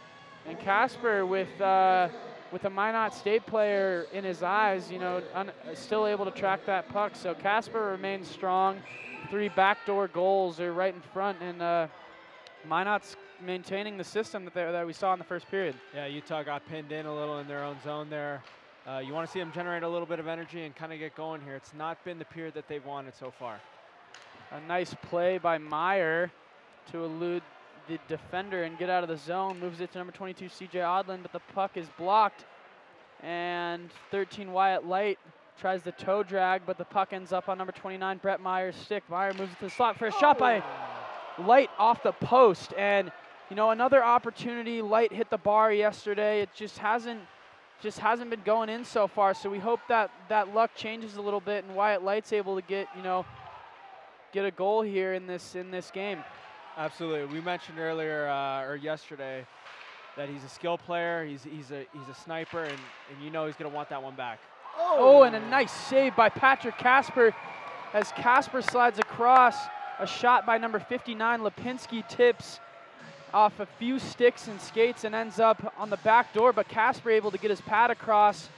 And Casper with a Minot State player in his eyes, you know, still able to track that puck. So Casper remains strong. 3 backdoor goals are right in front, and Minot's maintaining the system that we saw in the first period. Yeah, Utah got pinned in a little in their own zone there. You want to see them generate a little bit of energy and kind of get going here. It's not been the period that they've wanted so far. A nice play by Meyer to elude the defender and get out of the zone. Moves it to number 22, CJ Odlin, but the puck is blocked. And 13, Wyatt Light tries the toe drag, but the puck ends up on number 29, Brett Meyer's stick. Meyer moves it to the slot for a shot by Light off the post. And, you know, another opportunity. Light hit the bar yesterday. It just hasn't been going in so far. So we hope that luck changes a little bit and Wyatt Light's able to get a goal here in this game. Absolutely. We mentioned earlier or yesterday that he's a skill player. He's a sniper, and you know he's going to want that one back. Oh, and a nice save by Patrick Casper as Casper slides across. A shot by number 59, Lipinski, tips off a few sticks and skates and ends up on the back door, but Casper able to get his pad across,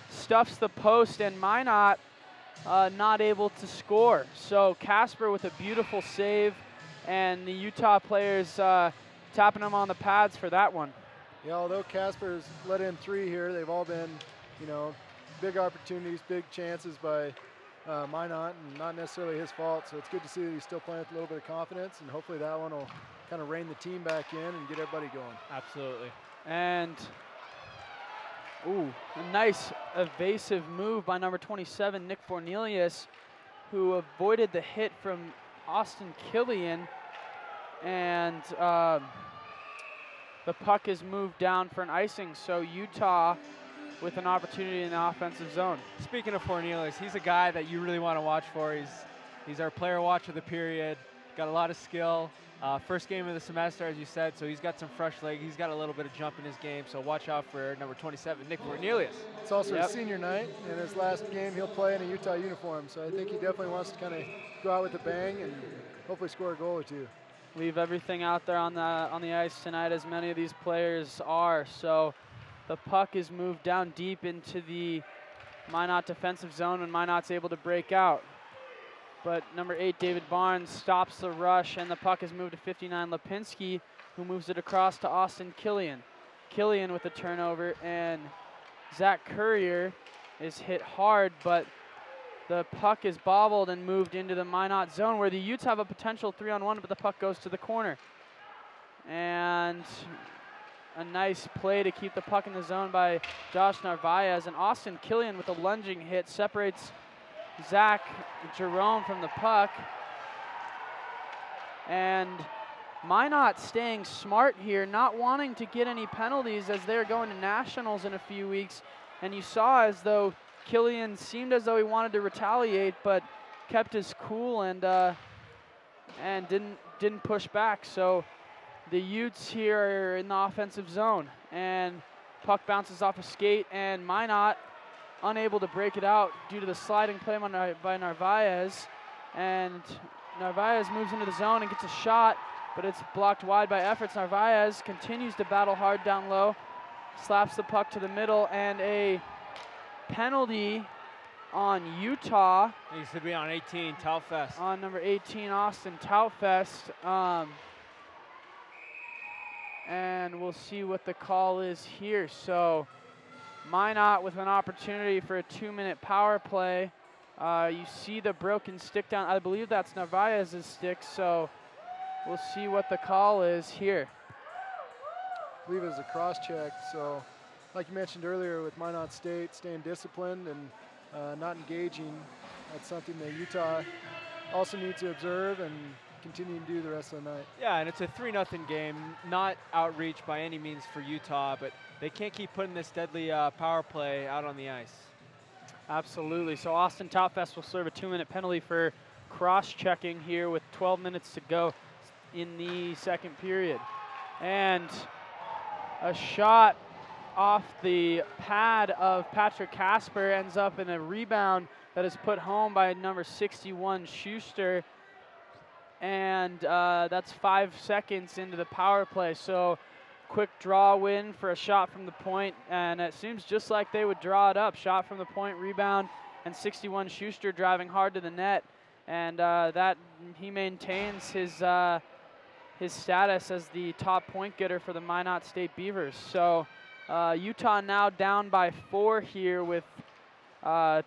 stuffs the post, and Minot not able to score. So Casper with a beautiful save, and the Utah players tapping him on the pads for that one. Yeah, although Casper's let in 3 here, they've all been, you know, big opportunities, big chances by Minot, and not necessarily his fault. So it's good to see that he's still playing with a little bit of confidence, and hopefully that one will kind of rein the team back in and get everybody going. Absolutely. And a nice evasive move by number 27, Nick Fornelius, who avoided the hit from Austin Killian, and the puck is moved down for an icing. So Utah with an opportunity in the offensive zone. Speaking of Fornelius, he's a guy that you really want to watch for. He's our player watch of the period. Got a lot of skill. First game of the semester, as you said, so he's got some fresh leg. He's got a little bit of jump in his game, so watch out for number 27, Nick Cornelius. It's also his senior night, and his last game he'll play in a Utah uniform, so I think he definitely wants to kind of go out with a bang and hopefully score a goal or 2. Leave everything out there on the ice tonight, as many of these players are. So the puck is moved down deep into the Minot defensive zone, and Minot's able to break out. But number 8, David Barnes, stops the rush, and the puck is moved to 59, Lipinski, who moves it across to Austin Killian. Killian with the turnover, and Zach Courier is hit hard, but the puck is bobbled and moved into the Minot zone, where the Utes have a potential 3-on-1, but the puck goes to the corner. And a nice play to keep the puck in the zone by Josh Narvaez, and Austin Killian with a lunging hit separates Zach Jerome from the puck. And Minot staying smart here, not wanting to get any penalties as they're going to nationals in a few weeks. And you saw as though Killian seemed as though he wanted to retaliate, but kept his cool and didn't push back. So the Utes here are in the offensive zone, and puck bounces off a skate, and Minot unable to break it out due to the sliding play by Narvaez, and Narvaez moves into the zone and gets a shot, but it's blocked wide by efforts. Narvaez continues to battle hard down low, slaps the puck to the middle, and a penalty on Utah. Needs to be on 18, Tautfest. On number 18, Austin Tautfest. And we'll see what the call is here. So Minot with an opportunity for a 2-minute power play. You see the broken stick down. I believe that's Narvaez's stick, so we'll see what the call is here. I believe it was a cross check. So like you mentioned earlier with Minot State staying disciplined and not engaging, that's something that Utah also needs to observe and continue to do the rest of the night. Yeah, and it's a 3-0 game, not outreach by any means for Utah, but they can't keep putting this deadly power play out on the ice. Absolutely. So Austin Tautfest will serve a 2-minute penalty for cross-checking here with 12 minutes to go in the second period. And a shot off the pad of Patrick Casper ends up in a rebound that is put home by number 61, Schuster. And that's 5 seconds into the power play. So quick draw win for a shot from the point, and it seems just like they would draw it up. Shot from the point, rebound, and 61 Schuster driving hard to the net, and that he maintains his status as the top point getter for the Minot State Beavers. So Utah now down by 4 here with a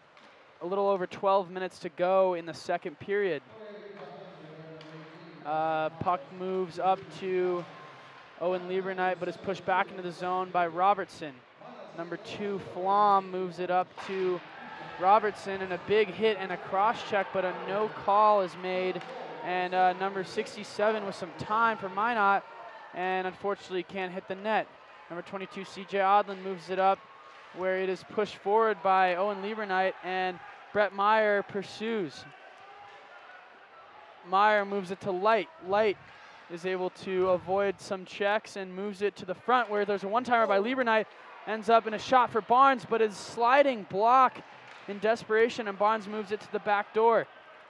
little over 12 minutes to go in the second period. Puck moves up to Owen Lieberknight, but is pushed back into the zone by Robertson. Number 2, Flom, moves it up to Robertson, and a big hit and a cross check, but a no call is made. And number 67 with some time for Minot, and unfortunately can't hit the net. Number 22, CJ Odlin, moves it up, where it is pushed forward by Owen Lieberknight, and Brett Meyer pursues. Meyer moves it to Light. Light is able to avoid some checks and moves it to the front, where there's a one-timer by Lieberknight, ends up in a shot for Barnes, but is sliding block in desperation, and Barnes moves it to the back door.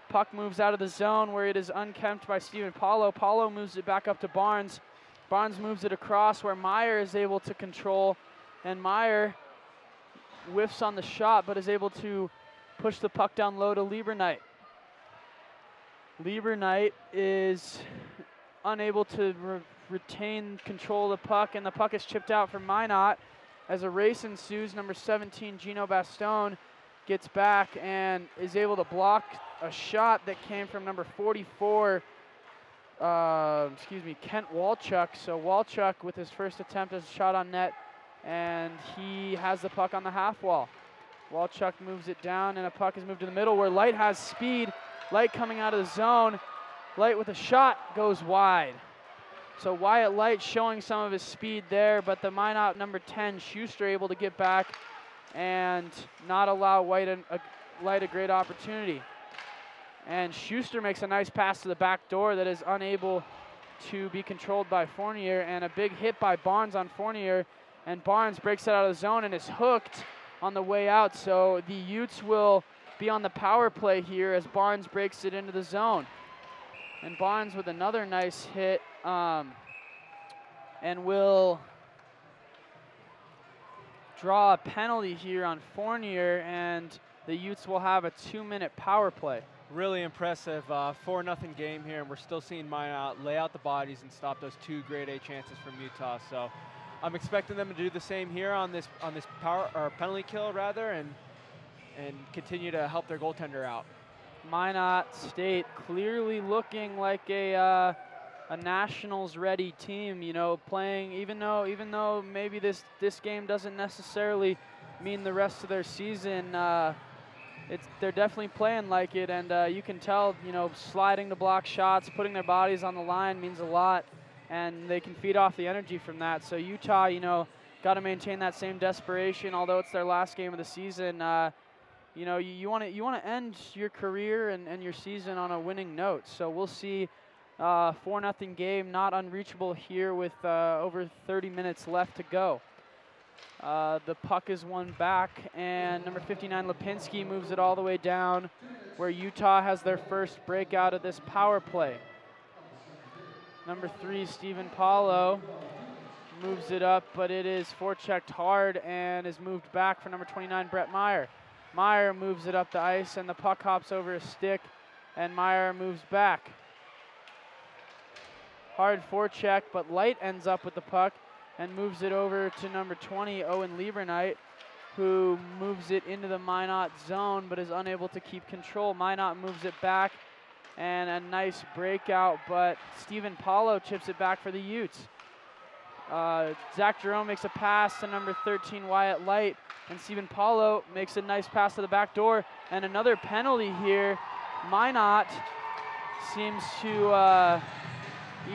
Puck moves out of the zone, where it is unkempt by Steven Paulo. Paulo moves it back up to Barnes. Barnes moves it across, where Meyer is able to control, and Meyer whiffs on the shot, but is able to push the puck down low to Lieberknight. Lieberknight is unable to retain control of the puck, and the puck is chipped out for Minot as a race ensues. Number 17, Gino Bastone, gets back and is able to block a shot that came from number 44, Kent Walchuk. So Walchuk with his first attempt as a shot on net, and he has the puck on the half wall. Walchuk moves it down, and a puck is moved to the middle where Light has speed. Light coming out of the zone. Light with a shot goes wide. So Wyatt Light showing some of his speed there, but the Minot number 10, Schuster, able to get back and not allow Light a great opportunity. And Schuster makes a nice pass to the back door that is unable to be controlled by Fournier, and a big hit by Barnes on Fournier, and Barnes breaks it out of the zone and is hooked on the way out. So the Utes will be on the power play here as Barnes breaks it into the zone. And Barnes with another nice hit, and will draw a penalty here on Fournier, and the Utes will have a 2-minute power play. Really impressive 4-0 game here, and we're still seeing Minot lay out the bodies and stop those 2 grade A chances from Utah. So I'm expecting them to do the same here on this power or penalty kill rather, and continue to help their goaltender out. Minot State clearly looking like a nationals ready team, you know, playing even though maybe this game doesn't necessarily mean the rest of their season. They're definitely playing like it, and you can tell, you know, sliding to block shots, putting their bodies on the line means a lot, and they can feed off the energy from that. So Utah, you know, got to maintain that same desperation. Although it's their last game of the season, you know, you want to end your career and your season on a winning note. So we'll see 4-0 game, not unreachable here with over 30 minutes left to go. The puck is won back, and number 59, Lipinski, moves it all the way down where Utah has their first breakout of this power play. Number 3, Stephen Paulo, moves it up, but it is forechecked hard and is moved back for number 29, Brett Meyer. Meyer moves it up the ice, and the puck hops over a stick, and Meyer moves back. Hard forecheck, but Light ends up with the puck and moves it over to number 20, Owen Liebernight, who moves it into the MINOT zone but is unable to keep control. MINOT moves it back, and a nice breakout, but Stephen Paulo chips it back for the Utes. Zach Jerome makes a pass to number 13, Wyatt Light, and Stephen Paulo makes a nice pass to the back door, and another penalty here. MINOT seems to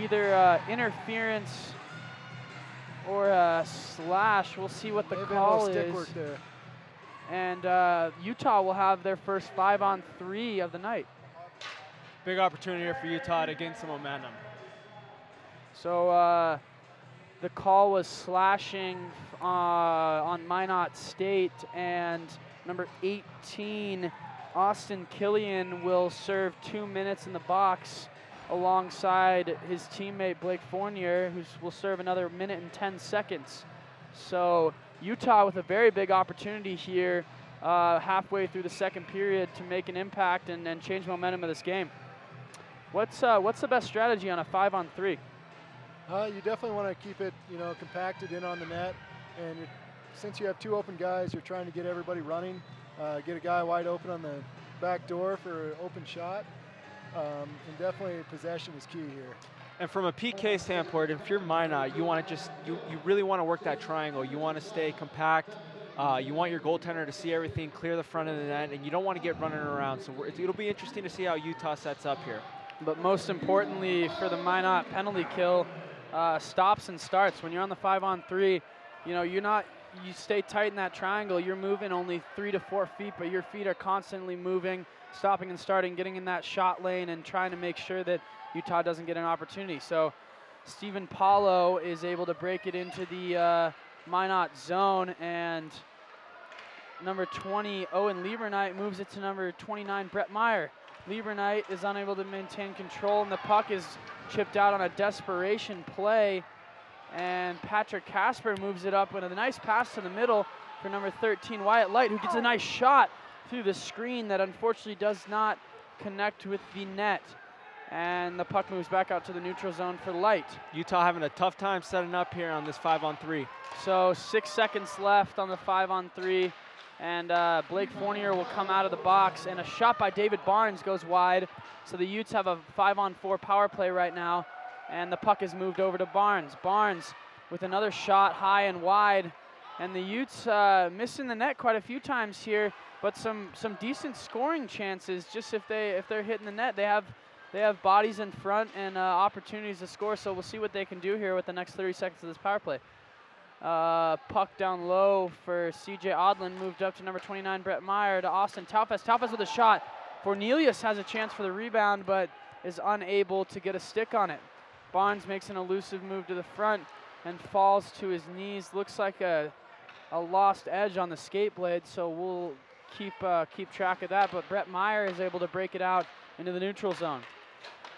either interference or a slash. We'll see what the call is. And Utah will have their first 5-on-3 of the night. Big opportunity here for Utah to gain some momentum. So the call was slashing on Minot State, and number 18, Austin Killian, will serve 2 minutes in the box alongside his teammate Blake Fournier, who will serve another minute and 10 seconds. So Utah with a very big opportunity here halfway through the second period to make an impact and change momentum of this game. What's the best strategy on a 5-on-3? You definitely want to keep it, compacted in on the net, and since you have 2 open guys, you're trying to get everybody running, get a guy wide open on the back door for an open shot, and definitely possession is key here. And from a PK standpoint, if you're Minot, you want to you really want to work that triangle. You want to stay compact. You want your goaltender to see everything, clear the front of the net, and you don't want to get running around. So it'll be interesting to see how Utah sets up here. But most importantly for the Minot penalty kill, stops and starts. When you're on the 5-on-3, you stay tight in that triangle. You're moving only 3 to 4 feet, but your feet are constantly moving, stopping and starting, getting in that shot lane and trying to make sure that Utah doesn't get an opportunity. So Stephen Paulo is able to break it into the Minot zone, and number 20, Owen Liebernight, moves it to number 29, Brett Meyer. Liebernight is unable to maintain control, and the puck is chipped out on a desperation play, and Patrick Casper moves it up with a nice pass to the middle for number 13, Wyatt Light, who gets a nice shot through the screen that unfortunately does not connect with the net. And the puck moves back out to the neutral zone for Light. Utah having a tough time setting up here on this 5-on-3. So 6 seconds left on the 5-on-3. And Blake Fournier will come out of the box, and a shot by David Barnes goes wide. So the Utes have a 5-on-4 power play right now, and the puck is moved over to Barnes. Barnes with another shot high and wide, and the Utes missing the net quite a few times here, but some decent scoring chances. Just if they're hitting the net, they have bodies in front and opportunities to score. So we'll see what they can do here with the next 30 seconds of this power play. Puck down low for C.J. Odlin, moved up to number 29, Brett Meyer, to Austin Taufas. Taufas with a shot. Cornelius has a chance for the rebound, but is unable to get a stick on it. Barnes makes an elusive move to the front and falls to his knees. Looks like a lost edge on the skate blade, so we'll keep track of that. But Brett Meyer is able to break it out into the neutral zone.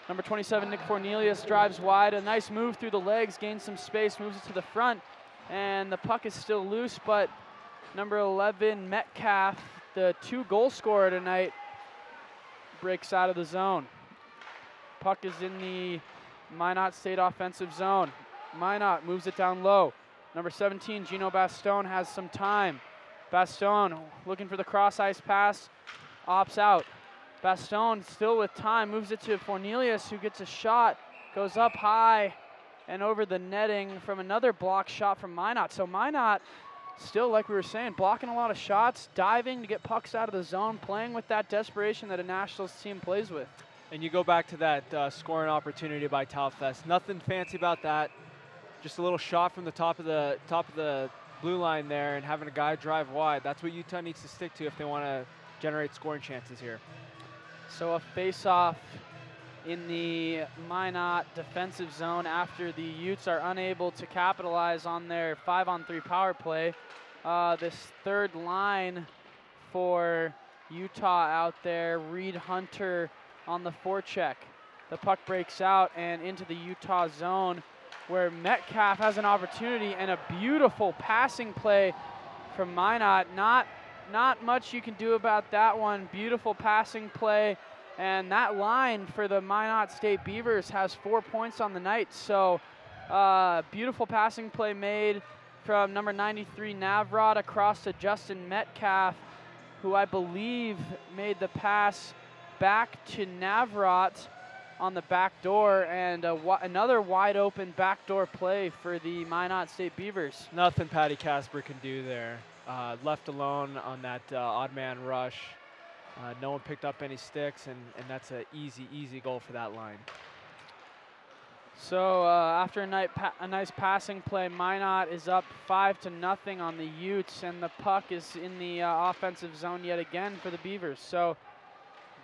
Number 27, Nick Cornelius, drives wide. A nice move through the legs, gains some space, moves it to the front. And the puck is still loose, but number 11, Metcalf, the 2-goal scorer tonight, breaks out of the zone. Puck is in the Minot State offensive zone. Minot moves it down low. Number 17, Gino Bastone, has some time. Bastone looking for the cross-ice pass, opts out. Bastone still with time, moves it to Cornelius, who gets a shot, goes up high and over the netting from another block shot from Minot. So Minot still, like we were saying, blocking a lot of shots, diving to get pucks out of the zone, playing with that desperation that a Nationals team plays with. And you go back to that scoring opportunity by Taufas. Nothing fancy about that. Just a little shot from the top of the blue line there and having a guy drive wide. That's what Utah needs to stick to if they want to generate scoring chances here. So a face-off in the MINOT defensive zone after the Utes are unable to capitalize on their 5-on-3 power play. This third line for Utah out there, Reed Hunter on the forecheck. The puck breaks out and into the Utah zone where Metcalf has an opportunity and a beautiful passing play from MINOT. Not much you can do about that one. Beautiful passing play. And that line for the Minot State Beavers has 4 points on the night. So beautiful passing play made from number 93 Navrod across to Justin Metcalf, who I believe made the pass back to Navrot on the back door, and another wide open backdoor play for the Minot State Beavers. Nothing Patty Casper can do there. Left alone on that odd man rush. No one picked up any sticks, and that's an easy goal for that line. So after a nice passing play, Minot is up 5-0 on the Utes, and the puck is in the offensive zone yet again for the Beavers. So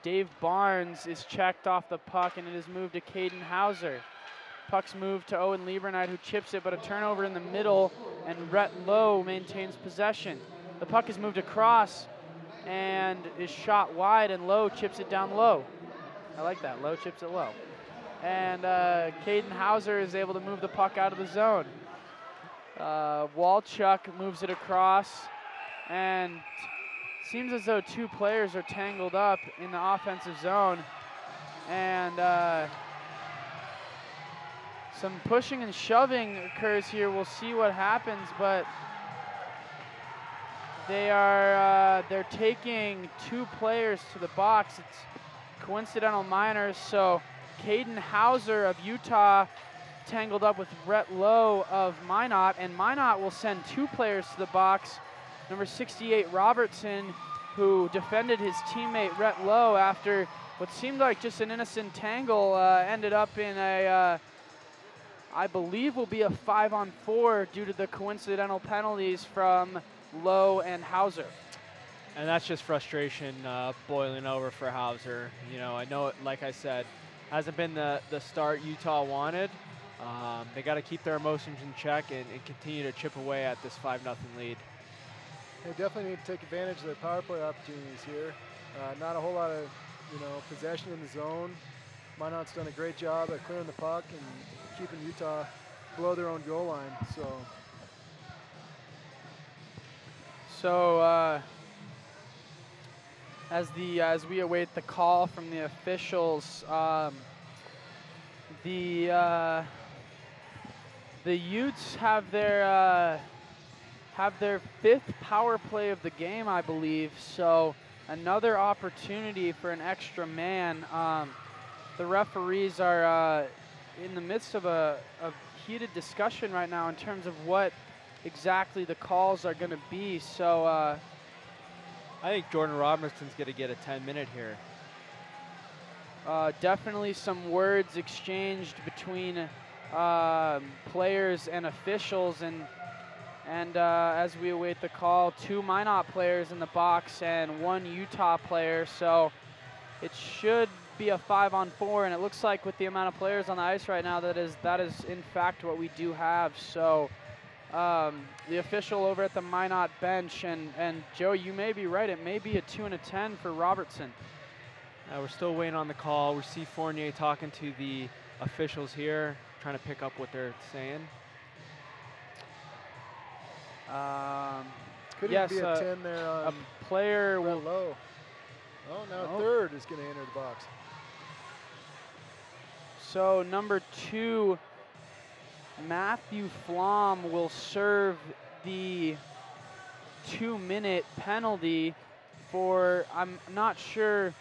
Dave Barnes is checked off the puck, and it is moved to Caden Hauser. Puck's moved to Owen Liebernight, who chips it, but a turnover in the middle, and Rhett Lowe maintains possession. The puck is moved across and is shot wide, and Lowe chips it down low. I like that, Lowe chips it low. And Caden Hauser is able to move the puck out of the zone. Walchuk moves it across, and seems as though two players are tangled up in the offensive zone. And some pushing and shoving occurs here. We'll see what happens, but they're taking two players to the box. It's coincidental minors, so Caden Hauser of Utah tangled up with Rhett Lowe of Minot, and Minot will send two players to the box. Number 68 Robertson, who defended his teammate Rhett Lowe after what seemed like just an innocent tangle, ended up in a, I believe will be a 5-on-4 due to the coincidental penalties from Lowe and Hauser. And that's just frustration boiling over for Hauser. You know, I know, like I said, hasn't been the start Utah wanted. They got to keep their emotions in check and continue to chip away at this 5-0 lead. They definitely need to take advantage of their power play opportunities here. Not a whole lot of, possession in the zone. Minot's done a great job at clearing the puck and keeping Utah below their own goal line. So as we await the call from the officials, the Utes have their fifth power play of the game, I believe. So another opportunity for an extra man. The referees are in the midst of a heated discussion right now in terms of what exactly the calls are going to be. So I think Jordan Robertson's going to get a 10-minute here. Definitely some words exchanged between players and officials, and as we await the call, two Minot players in the box and one Utah player. So it should be a 5-on-4, and it looks like with the amount of players on the ice right now, that is in fact what we do have. So the official over at the Minot bench, and Joe, you may be right, it may be a 2 and a 10 for Robertson. We're still waiting on the call. We see Fournier talking to the officials here, trying to pick up what they're saying. Could yes, even be a 10 there on a player Rhett will. Lowe. Oh, now third is going to enter the box. So number 2, Matthew Flom, will serve the 2-minute penalty for, I'm not sure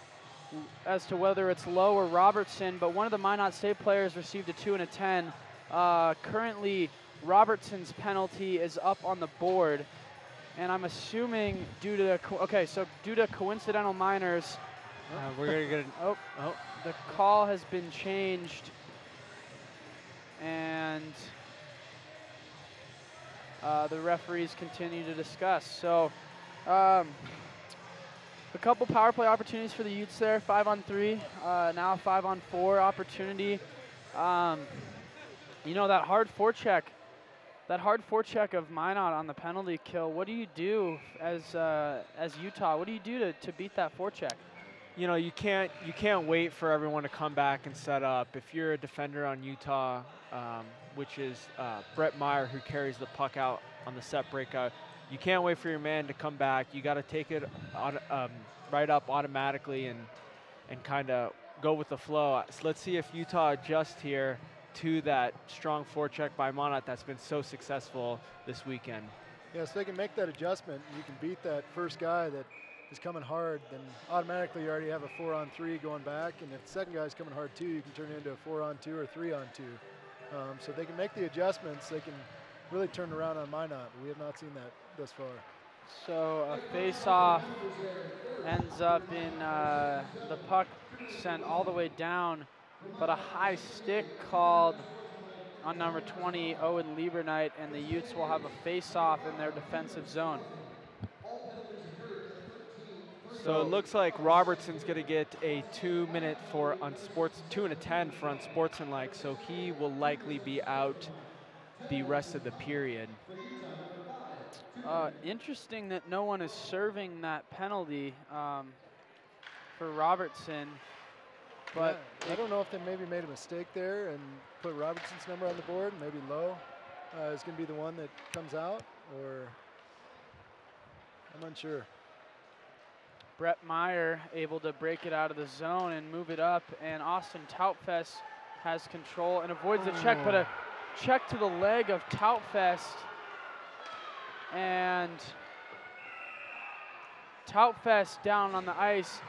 as to whether it's Lowe or Robertson, but one of the Minot State players received a 2 and a 10. Currently, Robertson's penalty is up on the board, and I'm assuming due to coincidental minors, we're gonna get the call has been changed, and the referees continue to discuss. So A couple power play opportunities for the Utes there, 5-on-3, now a 5-on-4 opportunity. You know, that hard forecheck of MINOT on the penalty kill, what do you do as Utah? What do you do to beat that forecheck? You know, you can't wait for everyone to come back and set up. If you're a defender on Utah, which is Brett Meyer, who carries the puck out on the set breakout, you can't wait for your man to come back. You got to take it right up automatically and kind of go with the flow. So let's see if Utah adjusts here to that strong forecheck by MINOT that's been so successful this weekend. Yeah, so they can make that adjustment. You can beat that first guy that is coming hard, then automatically you already have a 4-on-3 going back, and if the second guy's coming hard too, you can turn it into a 4-on-2 or 3-on-2. So they can make the adjustments. They can really turn around on MINOT. We have not seen that thus far. So a face-off ends up in the puck sent all the way down, but a high stick called on number 20, Owen Liebernight, and the Utes will have a face-off in their defensive zone. So it looks like Robertson's going to get a 2-minute for 2 and a 10 for unsportsmanlike, so he will likely be out the rest of the period. Interesting that no one is serving that penalty for Robertson. But yeah, I don't know if they maybe made a mistake there and put Robertson's number on the board. Maybe Lowe is going to be the one that comes out, or I'm unsure. Brett Meyer able to break it out of the zone and move it up, and Austin Tautfest has control and avoids the check, but a check to the leg of Tautfest, and Tautfest down on the ice,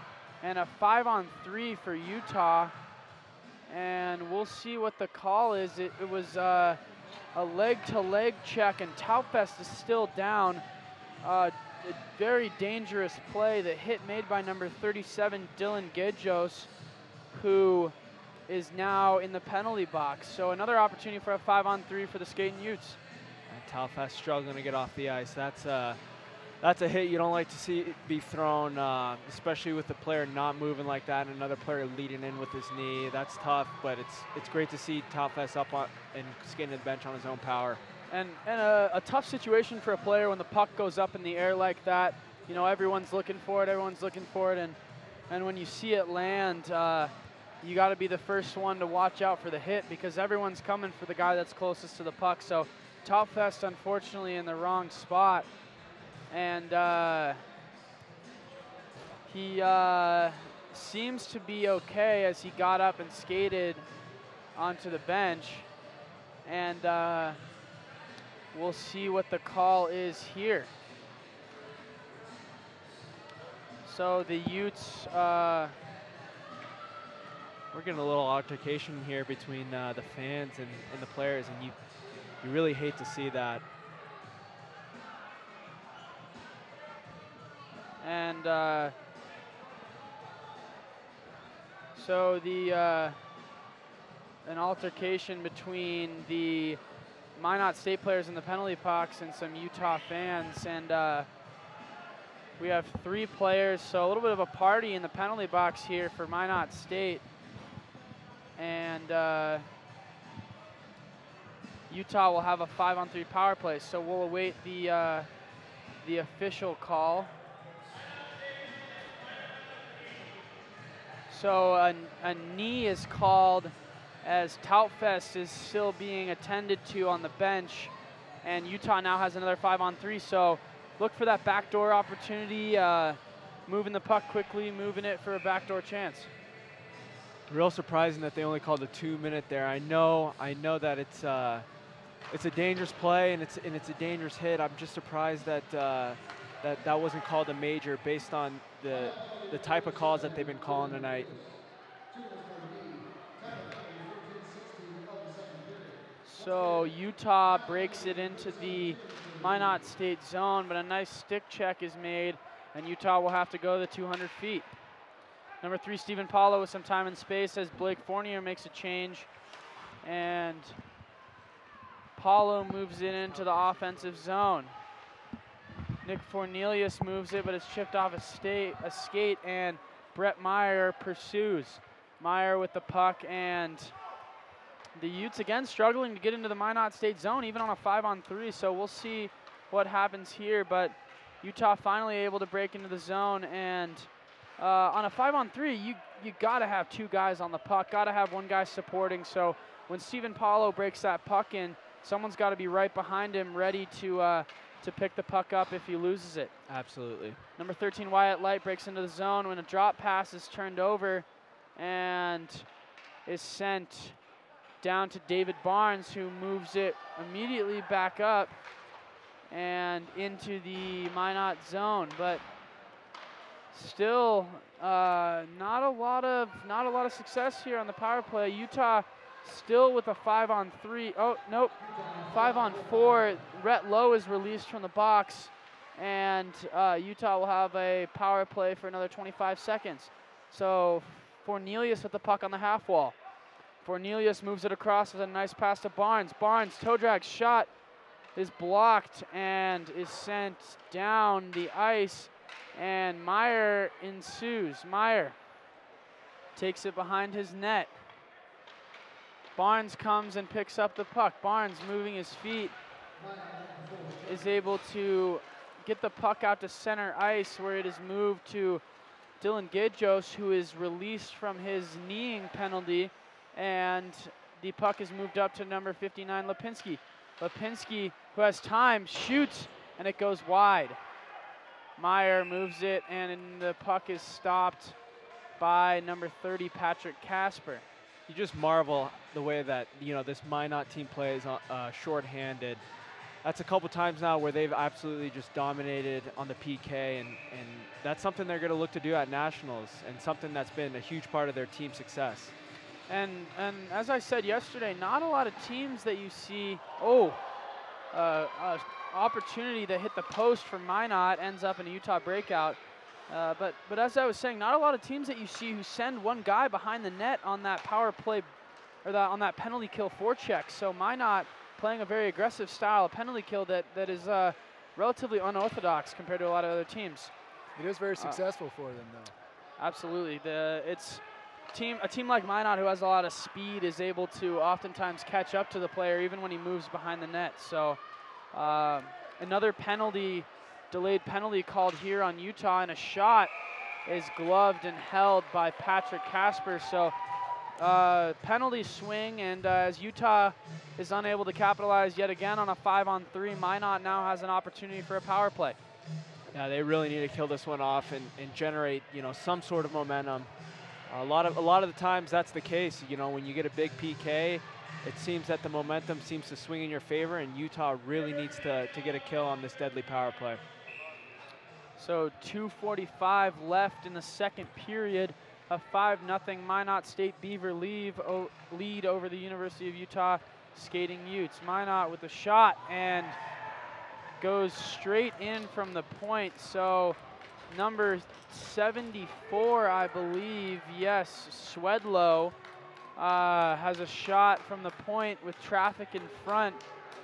and a 5-on-3 for Utah, and we'll see what the call is. It was a leg-to-leg check, and Tautfest is still down. A very dangerous play, the hit made by number 37, Dylan Gedjos, who is now in the penalty box. So another opportunity for a 5-on-3 for the Skating Utes. And Tautfest struggling to get off the ice. That's a hit you don't like to see be thrown, especially with the player not moving like that and another player leading in with his knee. That's tough, but it's great to see Tautfest up on and skating to the bench on his own power. And a tough situation for a player when the puck goes up in the air like that. You know, everyone's looking for it, and when you see it land, you got to be the first one to watch out for the hit, because everyone's coming for the guy that's closest to the puck. So Tautfest, unfortunately, in the wrong spot, and he seems to be okay as he got up and skated onto the bench, and we'll see what the call is here. So the Utes, we're getting a little altercation here between the fans and the players, and you really hate to see that. And so an altercation between the MINOT State players in the penalty box and some Utah fans, and we have 3 players, so a little bit of a party in the penalty box here for MINOT State, and Utah will have a 5-on-3 power play, so we'll await the official call. So a knee is called as Tautfest is still being attended to on the bench, and Utah now has another 5-on-3, so look for that backdoor opportunity, moving the puck quickly, moving it for a backdoor chance. Real surprising that they only called a 2-minute there. I know that it's a dangerous play and it's a dangerous hit. I'm just surprised that that wasn't called a major based on the type of calls that they've been calling tonight. So Utah breaks it into the MINOT State zone, but a nice stick check is made, and Utah will have to go the 200 feet. Number 3, Stephen Paulo with some time and space as Blake Fournier makes a change, and Paulo moves it into the offensive zone. Nick Fornelius moves it, but it's chipped off a skate, and Brett Meyer pursues. Meyer with the puck, and the Utes again struggling to get into the Minot State zone, even on a 5-on-3, so we'll see what happens here, but Utah finally able to break into the zone, and on a 5-on-3, you gotta have 2 guys on the puck, gotta have 1 guy supporting, so when Steven Paulo breaks that puck in, someone's gotta be right behind him, ready to pick the puck up if he loses it. Absolutely. Number 13, Wyatt Light, breaks into the zone when a drop pass is turned over and is sent down to David Barnes, who moves it immediately back up and into the Minot zone. But still, not a lot of success here on the power play. Utah still with a 5-on-3. Oh nope, 5-on-4. Rhett Lowe is released from the box, and Utah will have a power play for another 25 seconds. So Fornelius with the puck on the half wall. Fornelius moves it across with a nice pass to Barnes. Barnes, toe drag shot is blocked and is sent down the ice, and Meyer ensues. Meyer takes it behind his net. Barnes comes and picks up the puck. Barnes, moving his feet, is able to get the puck out to center ice, where it is moved to Dylan Gidjos, who is released from his kneeing penalty, and the puck is moved up to number 59, Lipinski. Lipinski, who has time, shoots, and it goes wide. Meyer moves it, and the puck is stopped by number 30, Patrick Casper. You just marvel the way that, you know, this Minot team plays shorthanded. That's a couple times now where they've absolutely just dominated on the PK, and that's something they're going to look to do at Nationals, and something that's been a huge part of their team success. And as I said yesterday, not a lot of teams that you see, opportunity to hit the post for Minot, ends up in a Utah breakout. But as I was saying, not a lot of teams that you see who send 1 guy behind the net on that power play, or on that penalty kill forecheck. So Minot playing a very aggressive style, a penalty kill that is relatively unorthodox compared to a lot of other teams. It is very successful for them, though. Absolutely. A team like Minot, who has a lot of speed, is able to oftentimes catch up to the player even when he moves behind the net. So another delayed penalty called here on Utah, and a shot is gloved and held by Patrick Casper. So penalty swing, and as Utah is unable to capitalize yet again on a 5-on-3, Minot now has an opportunity for a power play. Yeah, they really need to kill this one off and generate, you know, some sort of momentum. A lot of the times that's the case. You know, when you get a big PK, it seems that the momentum seems to swing in your favor, and Utah really needs to get a kill on this deadly power play. So 2:45 left in the second period. A 5-0 Minot State Beaver lead over the University of Utah Skating Utes. Minot with a shot and goes straight in from the point. So number 74, I believe, yes, Swedlow has a shot from the point with traffic in front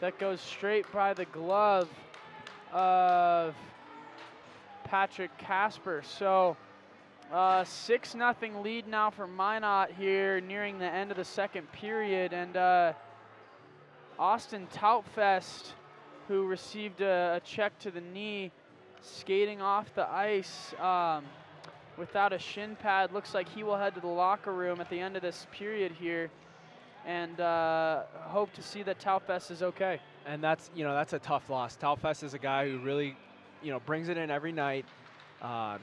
that goes straight by the glove of Patrick Casper. So 6-0 lead now for Minot here, nearing the end of the second period, and Austin Tautfest, who received a check to the knee, skating off the ice without a shin pad. Looks like he will head to the locker room at the end of this period here, and hope to see that Tautfest is okay. And that's a tough loss. Tautfest is a guy who really, brings it in every night.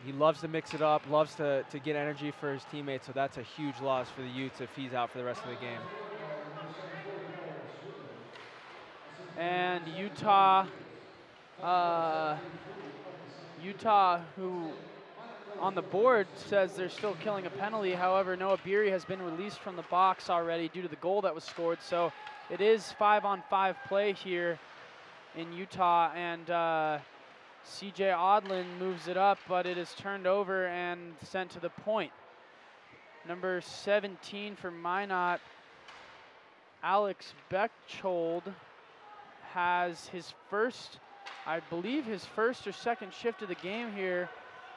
He loves to mix it up, loves to get energy for his teammates, so that's a huge loss for the Utes if he's out for the rest of the game. And Utah, who on the board says they're still killing a penalty. However, Noah Beery has been released from the box already due to the goal that was scored. So it is 5-on-5 play here in Utah, and CJ Odlin moves it up, but it is turned over and sent to the point. Number 17 for Minot, Alex Bechtold, has his first I believe, his first or second shift of the game here,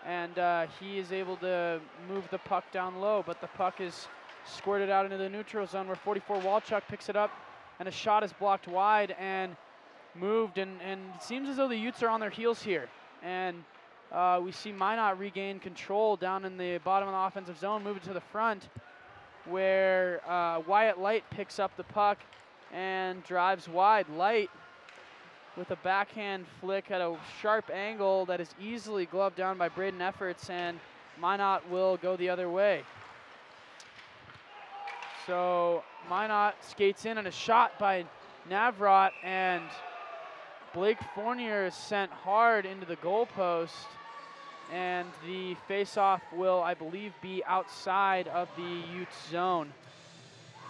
and he is able to move the puck down low, but the puck is squirted out into the neutral zone where 44 Walchuk picks it up, and a shot is blocked wide and moved, and it seems as though the Utes are on their heels here. And we see Minot regain control down in the bottom of the offensive zone, move it to the front, where Wyatt Light picks up the puck and drives wide. Light with a backhand flick at a sharp angle that is easily gloved down by Braden Efforts, and Minot will go the other way. So Minot skates in, and a shot by Navrat, and Blake Fournier is sent hard into the goalpost, and the face-off will, I believe, be outside of the Utes zone.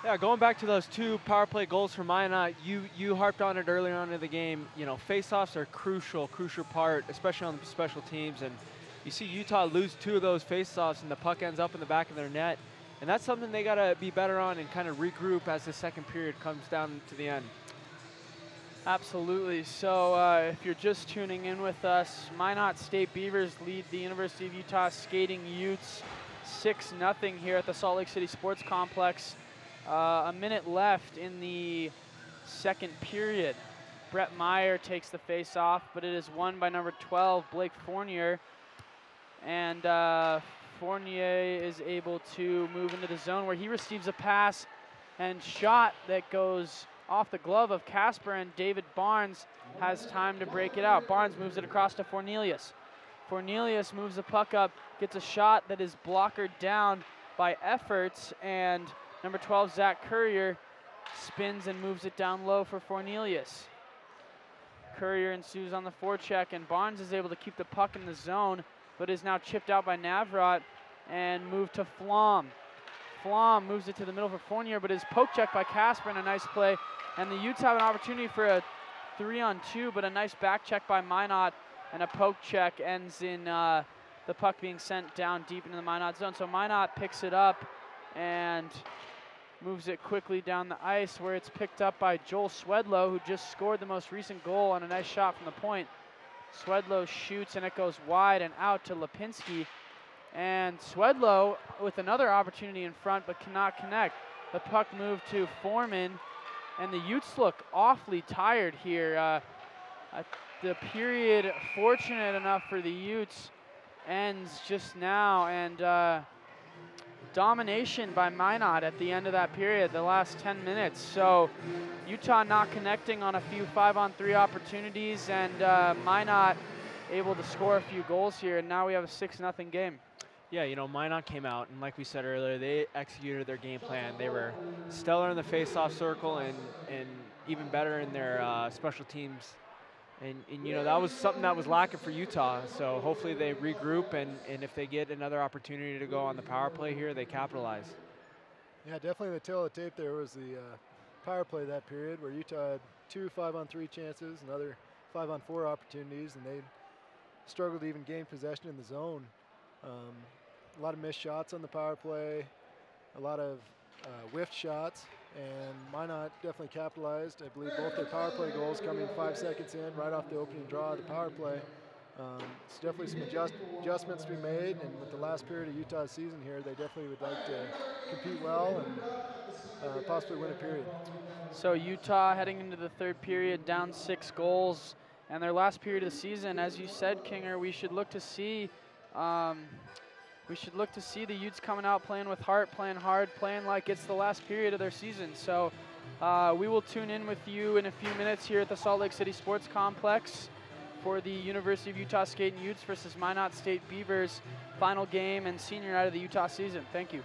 Yeah, going back to those 2 power play goals for Minot, you harped on it earlier on in the game. You know, face-offs are crucial part, especially on the special teams. And you see Utah lose 2 of those face-offs, and the puck ends up in the back of their net. And that's something they got to be better on and kind of regroup as the second period comes down to the end. Absolutely. So if you're just tuning in with us, Minot State Beavers lead the University of Utah Skating Utes 6-0 here at the Salt Lake City Sports Complex. A minute left in the second period. Brett Meyer takes the face off, but it is won by number 12, Blake Fournier. And Fournier is able to move into the zone where he receives a pass and shot that goes off the glove of Casper, and David Barnes has time to break it out. Barnes moves it across to Fornelius. Fornelius moves the puck up, gets a shot that is blockered down by Efforts, and number 12, Zach Courier, spins and moves it down low for Fornelius. Courier ensues on the forecheck, and Barnes is able to keep the puck in the zone, but is now chipped out by Navrat and moved to Flom. Flom moves it to the middle for Fournier, but is poke checked by Casper, and a nice play. And the Utes have an opportunity for a 3-on-2, but a nice back check by Minot, and a poke check ends in the puck being sent down deep into the Minot zone. So Minot picks it up and moves it quickly down the ice, where it's picked up by Joel Swedlow, who just scored the most recent goal on a nice shot from the point. Swedlow shoots, and it goes wide and out to Lipinski. And Swedlow with another opportunity in front, but cannot connect. The puck moved to Foreman, and the Utes look awfully tired here. The period, fortunate enough for the Utes, ends just now, and domination by Minot at the end of that period, the last 10 minutes. So Utah not connecting on a few 5-on-3 opportunities, and Minot able to score a few goals here, and now we have a 6-0 game. Yeah, you know, Minot came out, and like we said earlier, they executed their game plan. They were stellar in the face-off circle and even better in their special teams. And, you know, that was something that was lacking for Utah. So hopefully they regroup, and if they get another opportunity to go on the power play here, they capitalize. Yeah, definitely the tail of the tape there was the power play that period, where Utah had 2 5-on-3 chances, another 5-on-4 opportunities, and they struggled to even gain possession in the zone. A lot of missed shots on the power play, a lot of whiffed shots, and Minot definitely capitalized. I believe both their power play goals coming 5 seconds in, right off the opening draw of the power play. It's definitely some adjustments to be made, and with the last period of Utah's season here, they definitely would like to compete well and possibly win a period. So Utah heading into the third period down 6 goals, and their last period of the season, as you said, Kinger, we should look to see the Utes coming out playing with heart, playing hard, playing like it's the last period of their season. So we will tune in with you in a few minutes here at the Salt Lake City Sports Complex for the University of Utah Skating Utes versus Minot State Beavers final game and senior night of the Utah season. Thank you.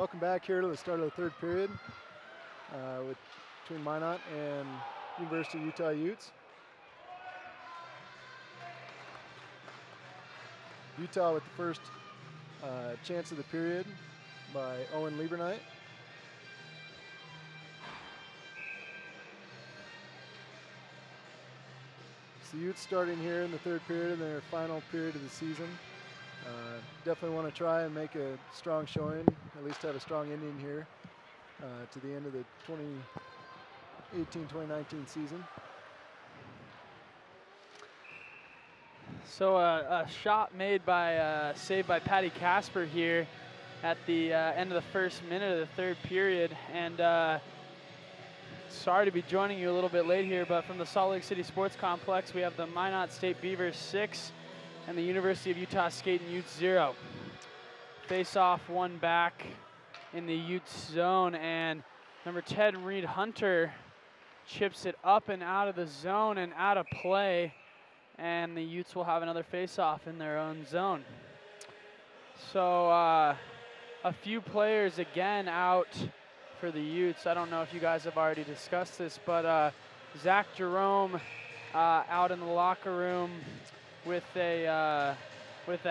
Welcome back here to the start of the third period between Minot and University of Utah Utes. Utah with the first chance of the period by Owen Lieberknight. So the Utes starting here in the third period, their final period of the season. Definitely want to try and make a strong showing, at least have a strong ending here to the end of the 2018-2019 season. So a shot made by, saved by Patty Casper here at the end of the first minute of the third period. And sorry to be joining you a little bit late here, but from the Salt Lake City Sports Complex, we have the Minot State Beavers 6 and the University of Utah Skating Utes 0. Face-off one back in the Utes zone, and number 10, Reed Hunter, chips it up and out of the zone and out of play, and the Utes will have another face-off in their own zone. So a few players again out for the Utes. I don't know if you guys have already discussed this, but Zach Jerome out in the locker room with a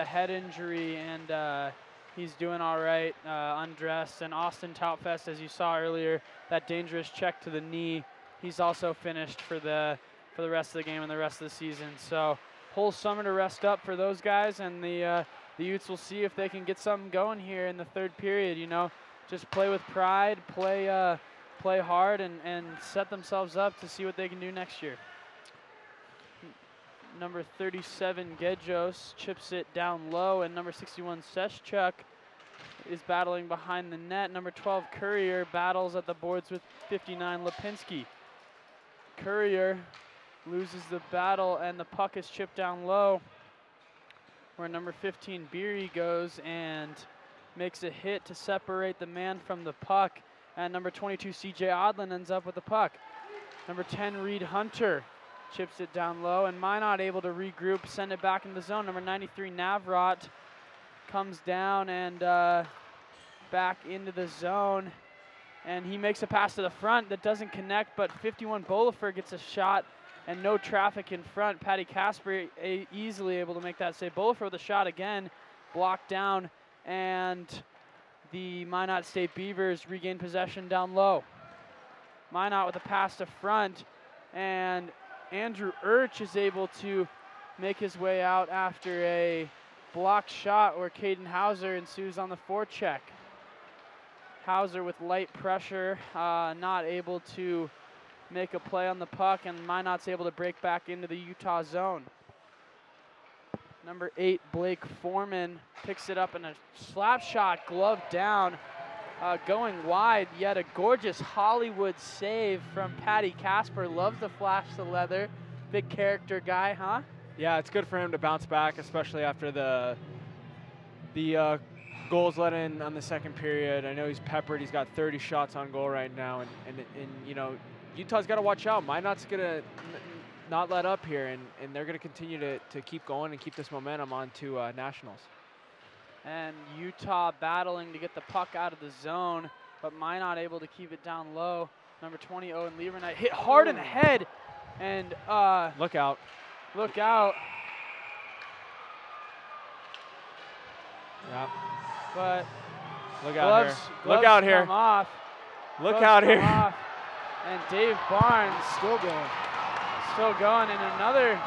head injury, and he's doing all right, undressed. And Austin Tautfest, as you saw earlier, that dangerous check to the knee, he's also finished for the rest of the game and the rest of the season. So whole summer to rest up for those guys, and the Utes will see if they can get something going here in the third period. You know, just play with pride, play hard, and set themselves up to see what they can do next year. Number 37, Gedjos, chips it down low, and number 61, Seshchuk, is battling behind the net. Number 12, Courier, battles at the boards with 59, Lipinski. Courier loses the battle, and the puck is chipped down low, where number 15, Beery, goes and makes a hit to separate the man from the puck, and number 22, CJ Odlin, ends up with the puck. Number 10, Reed Hunter, chips it down low, and Minot able to regroup, send it back in the zone. Number 93, Navrot, comes down and back into the zone, and he makes a pass to the front that doesn't connect, but 51, Bolifer, gets a shot, and no traffic in front. Patty Casper easily able to make that save. Bolifer with a shot again, blocked down, and the Minot State Beavers regain possession down low. Minot with a pass to front, and Andrew Urch is able to make his way out after a blocked shot where Caden Hauser ensues on the forecheck. Hauser with light pressure, not able to make a play on the puck, and Minot's able to break back into the Utah zone. Number 8, Blake Foreman, picks it up in a slap shot, glove down, going wide, yet a gorgeous Hollywood save from Patty Casper. Loves to flash the leather. Big character guy, huh? Yeah, it's good for him to bounce back, especially after the goals let in on the second period. I know he's peppered. He's got 30 shots on goal right now, and you know, Utah's got to watch out. Minot's going to not let up here, and they're going to continue to keep going and keep this momentum on to nationals. And Utah battling to get the puck out of the zone, but Minot able to keep it down low. Number 20, Owen Lieberknight, hit hard in the head, and look out. Look out. Yeah. But look out here. Look out here. Off. Look out here. Off. And Dave Barnes Still going. Still going, and another.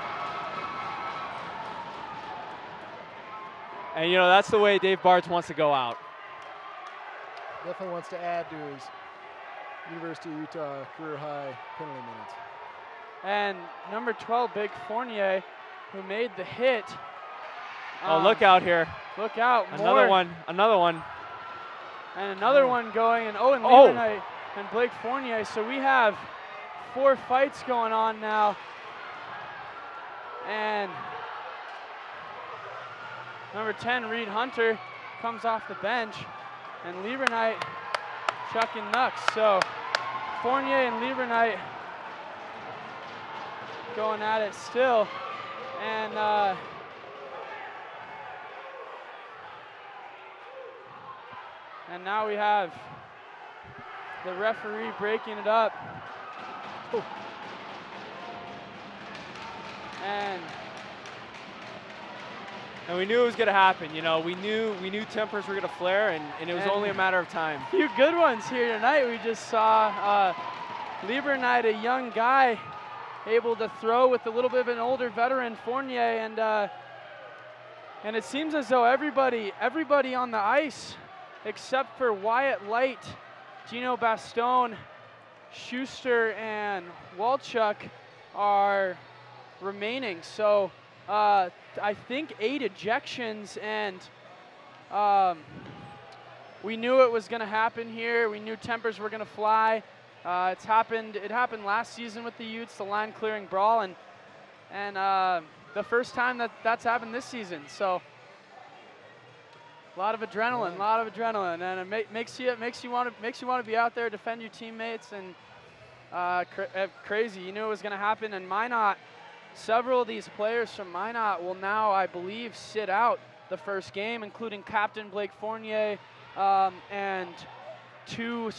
And you know, that's the way Dave Barnes wants to go out. Definitely wants to add to his University of Utah career high penalty minutes. And number 12, Big Fournier, who made the hit. Oh, look out here. Look out. Another one. Another one. And another one going, and Owen Lieberknight and Blake Fournier. So we have 4 fights going on now. And number 10, Reed Hunter, comes off the bench, and Lieberknight chucking knucks. So Fournier and Lieberknight going at it still. And And now we have the referee breaking it up. Oh. And we knew it was going to happen. You know, we knew tempers were going to flare, and it was only a matter of time. A few good ones here tonight. We just saw Lieberknight, a young guy, able to throw with a little bit of an older veteran, Fournier, and it seems as though everybody on the ice, except for Wyatt Light, Gino Bastone, Schuster, and Walchuk, are remaining. So I think 8 ejections, and we knew it was going to happen here. We knew tempers were going to fly. It happened last season with the Utes, the line clearing brawl, and the first time that's happened this season. So a lot of adrenaline, and it makes you want to be out there, defend your teammates, and crazy. You knew it was going to happen, and MINOT. Several of these players from MINOT will now, I believe, sit out the first game, including Captain Blake Fournier and two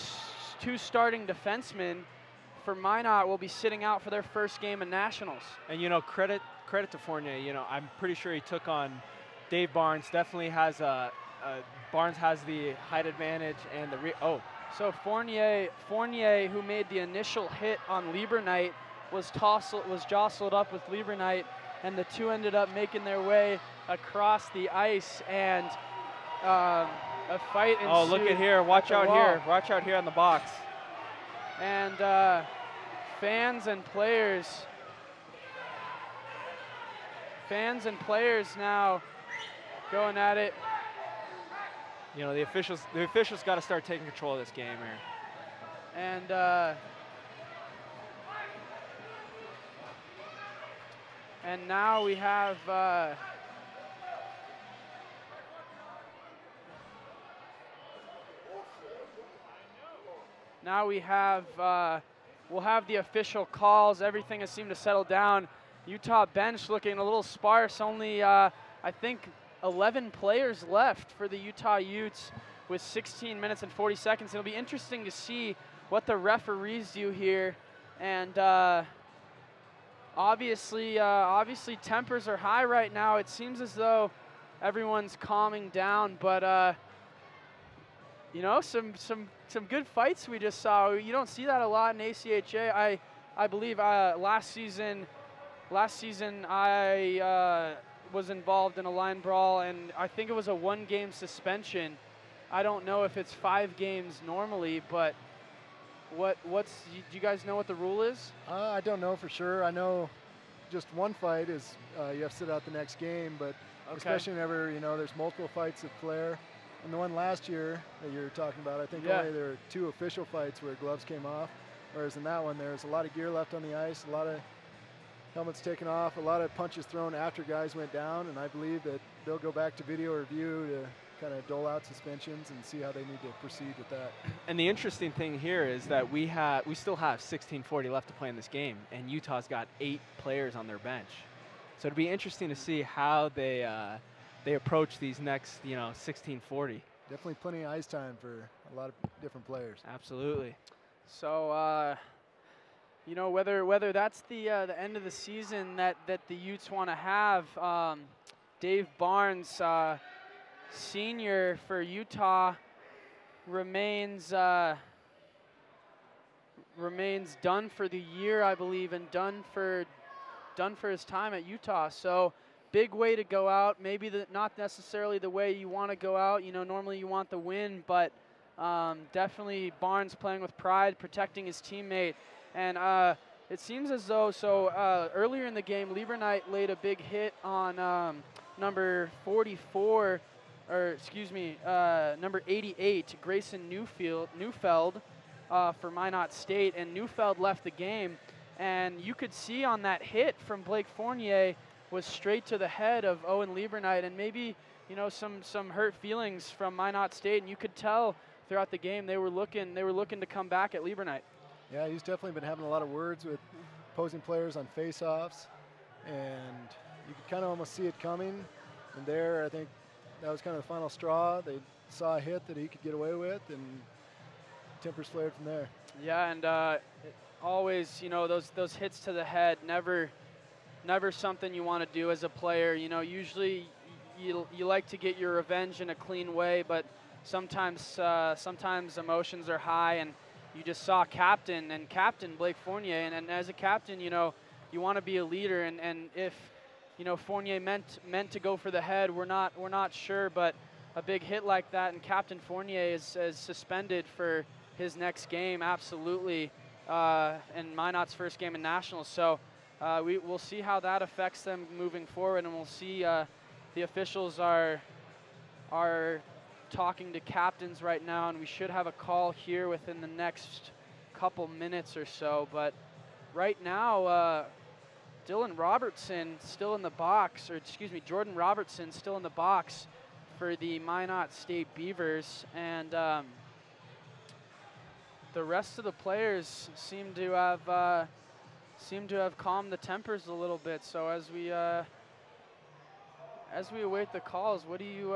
starting defensemen for MINOT will be sitting out for their first game in Nationals. And you know, credit to Fournier. You know, I'm pretty sure he took on Dave Barnes. Definitely has Barnes has the height advantage and the So Fournier, who made the initial hit on Lieberknight, was jostled up with Lieberknight, and the two ended up making their way across the ice, and a fight ensued. Oh, look at here! Watch out here! Watch out here on the box. And fans and players now going at it. You know, the officials got to start taking control of this game here. And now we have we'll have the official calls. Everything has seemed to settle down. Utah bench looking a little sparse. Only I think 11 players left for the Utah Utes with 16 minutes and 40 seconds. It'll be interesting to see what the referees do here, and obviously tempers are high right now. It seems as though everyone's calming down, but you know, some good fights we just saw. You don't see that a lot in ACHA. I believe last season I was involved in a line brawl, and I think it was a 1-game suspension. I don't know if it's 5 games normally, but do you guys know what the rule is? I don't know for sure. I know just one fight is you have to sit out the next game, but especially whenever, you know, there's multiple fights at Flair. And the one last year that you're talking about, I think only there were 2 official fights where gloves came off, whereas in that one there's a lot of gear left on the ice, a lot of helmets taken off, a lot of punches thrown after guys went down, and I believe that they'll go back to video review to kind of dole out suspensions and see how they need to proceed with that. And the interesting thing here is that we still have 16:40 left to play in this game, and Utah's got 8 players on their bench. So it'd be interesting to see how they approach these next, you know, 16:40. Definitely plenty of ice time for a lot of different players. Absolutely. So you know, whether that's the end of the season that the Utes want to have, Dave Barnes, senior for Utah, remains done for the year, I believe, and done for his time at Utah. So big way to go out. Maybe not necessarily the way you want to go out. You know, normally you want the win, but definitely Barnes playing with pride, protecting his teammate. And it seems as though, earlier in the game, Lieberknight laid a big hit on number 44, or excuse me, number 88, Grayson Neufeld for Minot State, and Neufeld left the game. And you could see on that hit from Blake Fournier was straight to the head of Owen Lieberknight, and maybe, you know, some hurt feelings from Minot State, and you could tell throughout the game they were looking to come back at Lieberknight. Yeah, he's definitely been having a lot of words with opposing players on face-offs, and you could kind of almost see it coming. And there, I think that was kind of the final straw. They saw a hit that he could get away with, and tempers flared from there. Yeah, and always, you know, those hits to the head, never something you want to do as a player. You know, usually you like to get your revenge in a clean way, but sometimes emotions are high, and you just saw Captain Blake Fournier, and as a captain, you know, you want to be a leader, and if, you know, Fournier meant to go for the head, we're not sure, but a big hit like that, and Captain Fournier is suspended for his next game, absolutely, in Minot's first game in Nationals. So we'll see how that affects them moving forward, and we'll see the officials are talking to captains right now, and we should have a call here within the next couple minutes or so. But right now, Dylan Robertson still in the box, or excuse me, Jordan Robertson still in the box for the Minot State Beavers, and the rest of the players seem to have calmed the tempers a little bit. So as we await the calls, what do you?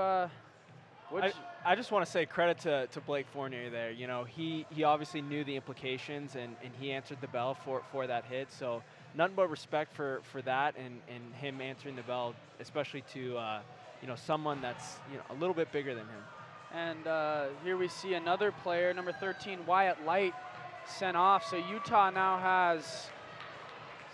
I just want to say credit to Blake Fournier there. You know, he obviously knew the implications, and he answered the bell for that hit. So nothing but respect for that, and him answering the bell, especially to you know, someone that's, you know, a little bit bigger than him. And here we see another player, number 13, Wyatt Light, sent off. So Utah now has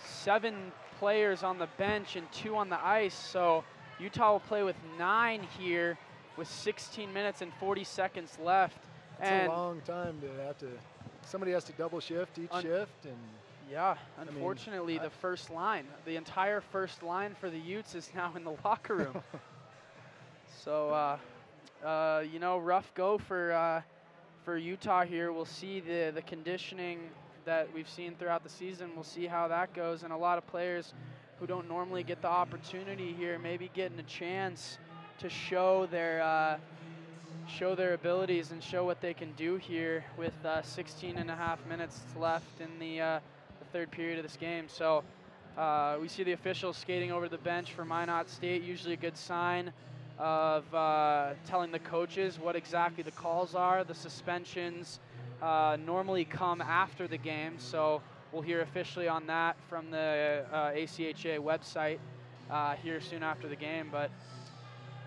7 players on the bench and 2 on the ice. So Utah will play with 9 here with 16 minutes and 40 seconds left. It's a long time to have to, somebody has to double shift each shift. And yeah, unfortunately, the first line, the entire first line for the Utes is now in the locker room. So, you know, rough go for Utah here. We'll see the conditioning that we've seen throughout the season. We'll see how that goes, and a lot of players who don't normally get the opportunity here maybe getting a chance to show their abilities and show what they can do here with 16 and a half minutes left in the third period of this game. So we see the officials skating over the bench for Minot State, usually a good sign of telling the coaches what exactly the calls are. The suspensions normally come after the game, so we'll hear officially on that from the ACHA website here soon after the game. But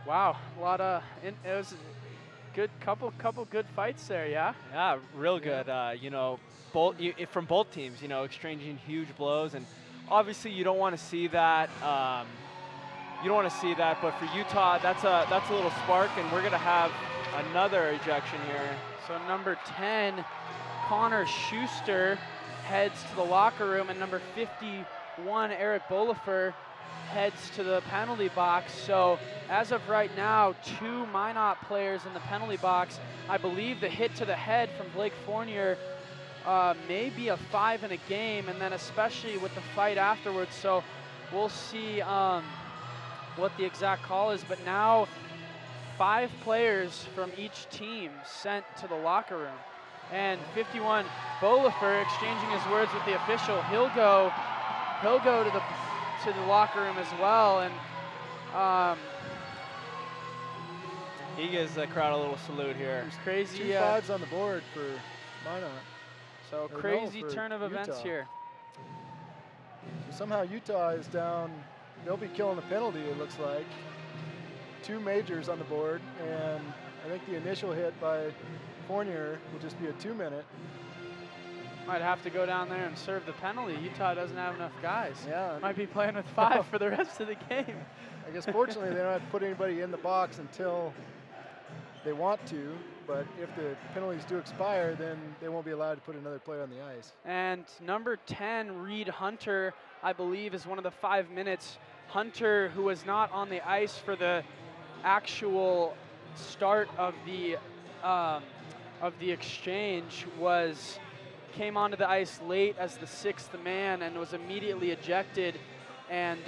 wow, a lot of it was a good couple good fights there. Yeah. Yeah, real good. You know, from both teams, you know, exchanging huge blows, and obviously you don't want to see that. You don't want to see that, but for Utah, that's a little spark, and we're gonna have another ejection here. So number 10, Connor Schuster, heads to the locker room, and number 51, Eric Bolifer, heads to the penalty box. So as of right now, 2 Minot players in the penalty box. I believe the hit to the head from Blake Fournier may be a 5 in a game, and then especially with the fight afterwards. So we'll see what the exact call is, but now 5 players from each team sent to the locker room. And 51, Bolifer, exchanging his words with the official. He'll go to the locker room as well, and he gives the crowd a little salute here. It's crazy. 2 5s on the board for Minot. So crazy turn of events here. So somehow Utah is down. They'll be killing the penalty, it looks like. 2 majors on the board, and I think the initial hit by Fournier will just be a 2-minute. Might have to go down there and serve the penalty. Utah doesn't have enough guys. Yeah. Might be playing with 5 for the rest of the game. I guess fortunately they don't have to put anybody in the box until they want to, but if the penalties do expire, then they won't be allowed to put another player on the ice. And number 10, Reed Hunter, I believe, is one of the 5 minutes. Hunter, who was not on the ice for the actual start of the exchange, came onto the ice late as the 6th man and was immediately ejected. And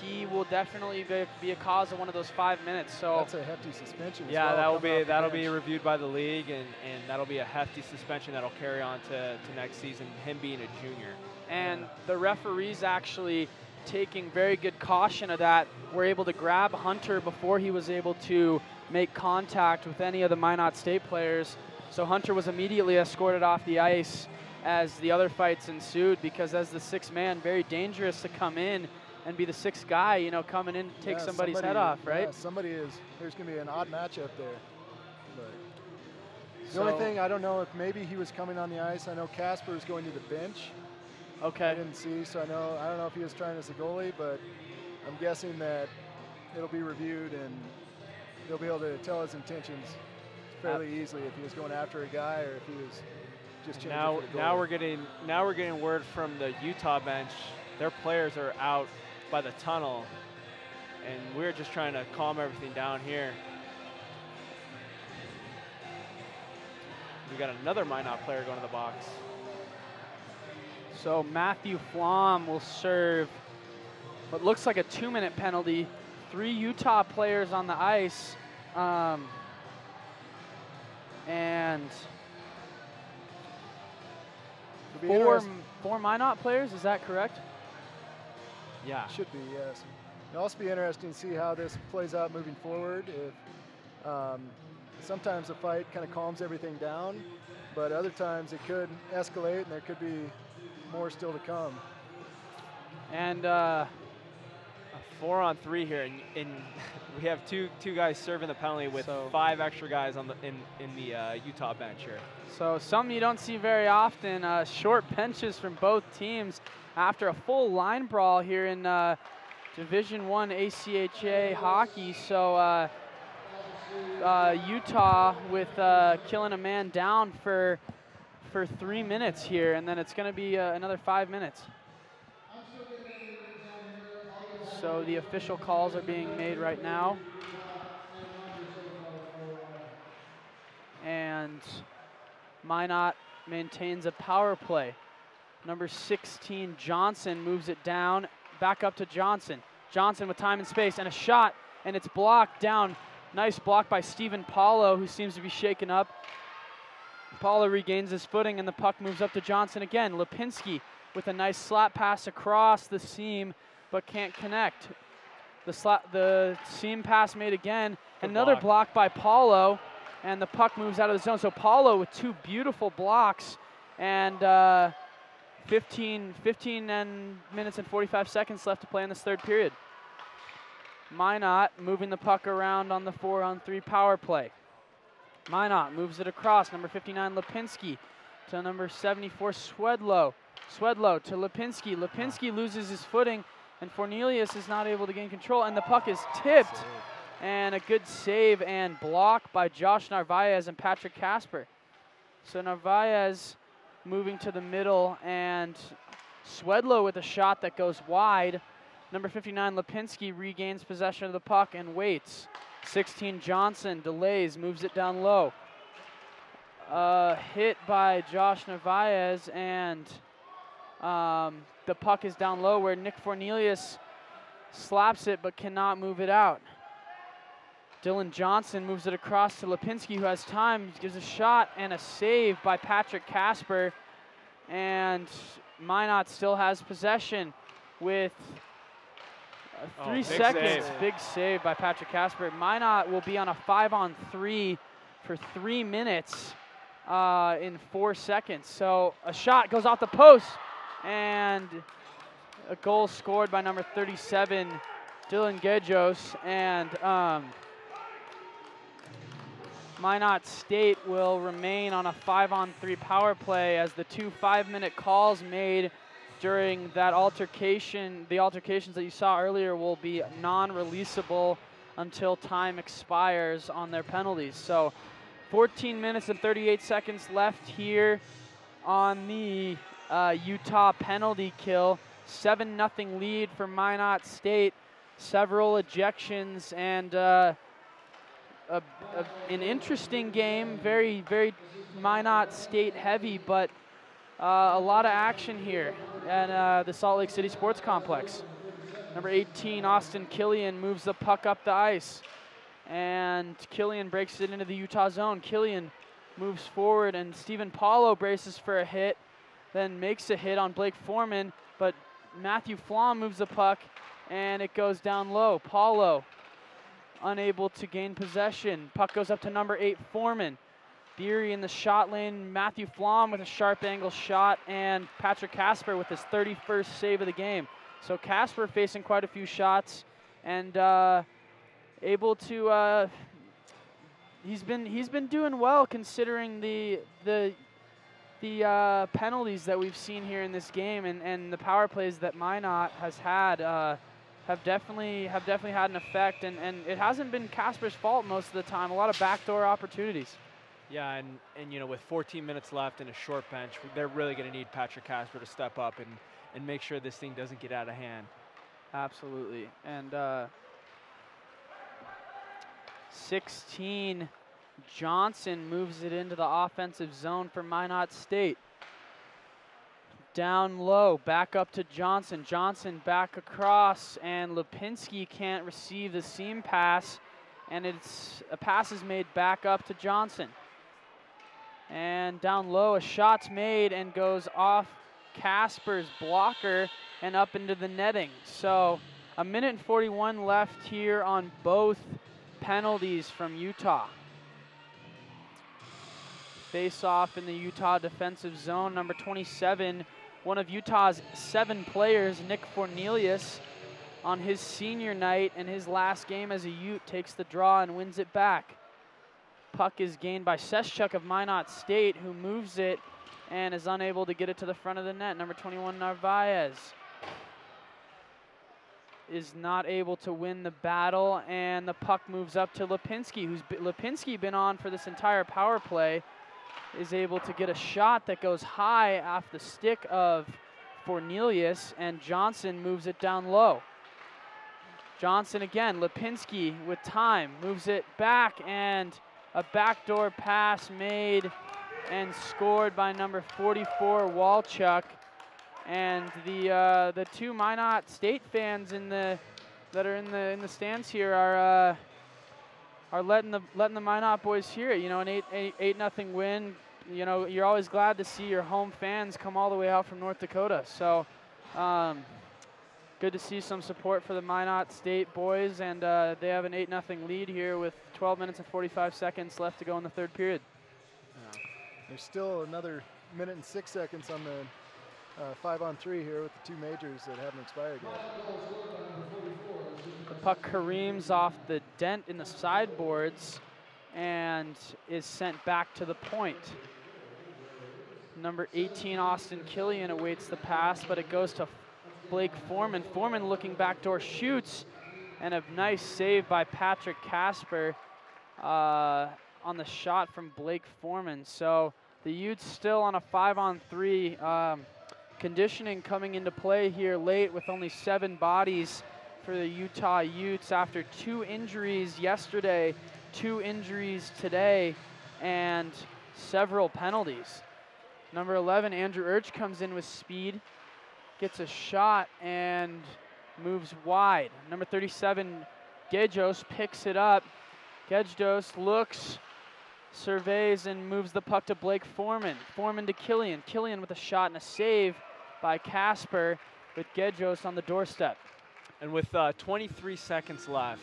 he will definitely be a cause of one of those 5 minutes. So that's a hefty suspension. Yeah, that'll be reviewed by the league, and that'll be a hefty suspension that'll carry on to next season. Him being a junior. And the referees actually taking very good caution of that, were able to grab Hunter before he was able to make contact with any of the Minot State players. So Hunter was immediately escorted off the ice as the other fights ensued, because as the sixth man, very dangerous to come in and be the sixth guy, you know, coming in to take somebody's head off, right? Yeah, there's going to be an odd matchup there. But the only thing, I don't know if maybe he was coming on the ice. I know Casper is going to the bench. Okay. I didn't see, so I don't know if he was trying as a goalie, but I'm guessing that it'll be reviewed and they'll be able to tell his intentions fairly easily if he was going after a guy or if he was just changing for the goalie. Now we're getting word from the Utah bench. Their players are out by the tunnel, and we're just trying to calm everything down here. We got another Minot player going to the box. So Matthew Flom will serve what looks like a 2-minute penalty. 3 Utah players on the ice. And four Minot players, is that correct? Yeah. Should be, yes. It'll also be interesting to see how this plays out moving forward. If sometimes the fight kind of calms everything down, but other times it could escalate and there could be more still to come. And a 4-on-3 here, and we have two guys serving the penalty with 5 extra guys on in the Utah bench here. So something you don't see very often, short benches from both teams after a full line brawl here in Division I ACHA hockey. So Utah with killing a man down for 3 minutes here, and then it's going to be another 5 minutes. So the official calls are being made right now. And Minot maintains a power play. Number 16, Johnson, moves it down, back up to Johnson. Johnson with time and space, and a shot, and it's blocked down. Nice block by Stephen Paulo, who seems to be shaken up. Paulo regains his footing, and the puck moves up to Johnson again. Lipinski with a nice slap pass across the seam, but can't connect. The seam pass made again. Another block by Paulo, and the puck moves out of the zone. So Paulo with 2 beautiful blocks, and 15 minutes and 45 seconds left to play in this third period. Minot moving the puck around on the 4-on-3 power play. Minot moves it across, number 59 Lipinski to number 74 Swedlow. Swedlow to Lipinski. Lipinski loses his footing, and Fornelius is not able to gain control, and the puck is tipped. And a good save and block by Josh Narvaez and Patrick Casper. So Narvaez moving to the middle, and Swedlow with a shot that goes wide. Number 59 Lipinski regains possession of the puck and waits. 16 Johnson delays, moves it down low. Hit by Josh Narvaez, and the puck is down low where Nick Fornelius slaps it but cannot move it out. Dylan Johnson moves it across to Lipinski, who has time, gives a shot and a save by Patrick Casper. And Minot still has possession with 3 seconds. Big save by Patrick Casper. Minot will be on a 5-on-3 for 3 minutes in 4 seconds. So a shot goes off the post, and a goal scored by number 37, Dylan Gejos. And Minot State will remain on a 5-on-3 power play as the 2 5-minute calls made during that altercation, the altercations that you saw earlier, will be non-releasable until time expires on their penalties. So 14 minutes and 38 seconds left here on the Utah penalty kill. 7-0 lead for Minot State. Several ejections and an interesting game, very, very Minot State heavy, but a lot of action here at the Salt Lake City Sports Complex. Number 18, Austin Killian, moves the puck up the ice, and Killian breaks it into the Utah zone. Killian moves forward, and Stephen Paulo braces for a hit, then makes a hit on Blake Foreman, but Matthew Flom moves the puck, and it goes down low. Paulo unable to gain possession. Puck goes up to number 8, Foreman. Beery in the shot lane. Matthew Flom with a sharp angle shot, and Patrick Casper with his 31st save of the game. So Casper facing quite a few shots, and able to. He's been doing well considering the penalties that we've seen here in this game, and the power plays that Minot has had have definitely had an effect, and it hasn't been Casper's fault most of the time. A lot of backdoor opportunities. Yeah, and you know, with 14 minutes left and a short bench, they're really going to need Patrick Casper to step up and make sure this thing doesn't get out of hand. Absolutely. And 16, Johnson moves it into the offensive zone for Minot State. Down low, back up to Johnson. Johnson back across, and Lipinski can't receive the seam pass, and a pass is made back up to Johnson. And down low, a shot's made and goes off Casper's blocker and up into the netting. So 1:41 left here on both penalties from Utah. Face off in the Utah defensive zone. Number 27, one of Utah's 7 players, Nick Fornelius, on his senior night and his last game as a Ute, takes the draw and wins it back. Puck is gained by Seschuk of Minot State, who moves it and is unable to get it to the front of the net. Number 21, Narvaez, is not able to win the battle, and the puck moves up to Lipinski, who's Lipinski been on for this entire power play, is able to get a shot that goes high off the stick of Fornelius, and Johnson moves it down low. Johnson again, Lipinski with time, moves it back, and a backdoor pass made and scored by number 44, Walchuk. And the 2 Minot State fans that are in the stands here are letting the Minot boys hear it. You know, an 8-0 win. You know, you're always glad to see your home fans come all the way out from North Dakota. So good to see some support for the Minot State boys, and they have an 8-0 lead here with 12 minutes and 45 seconds left to go in the third period. Yeah. There's still another 1 minute and 6 seconds on the 5-on-3 here with the 2 majors that haven't expired yet. The puck careens off the dent in the sideboards and is sent back to the point. Number 18, Austin Killian, awaits the pass, but it goes to Blake Foreman. Foreman looking backdoor, shoots, and a nice save by Patrick Casper on the shot from Blake Foreman. So the Utes still on a 5-on-3. Conditioning coming into play here late with only 7 bodies for the Utah Utes after 2 injuries yesterday, 2 injuries today, and several penalties. Number 11, Andrew Urch, comes in with speed, gets a shot and moves wide. Number 37, Gejos, picks it up. Gejos looks, surveys, and moves the puck to Blake Foreman. Foreman to Killian. Killian with a shot and a save by Casper, with Gejos on the doorstep. And with 23 seconds left,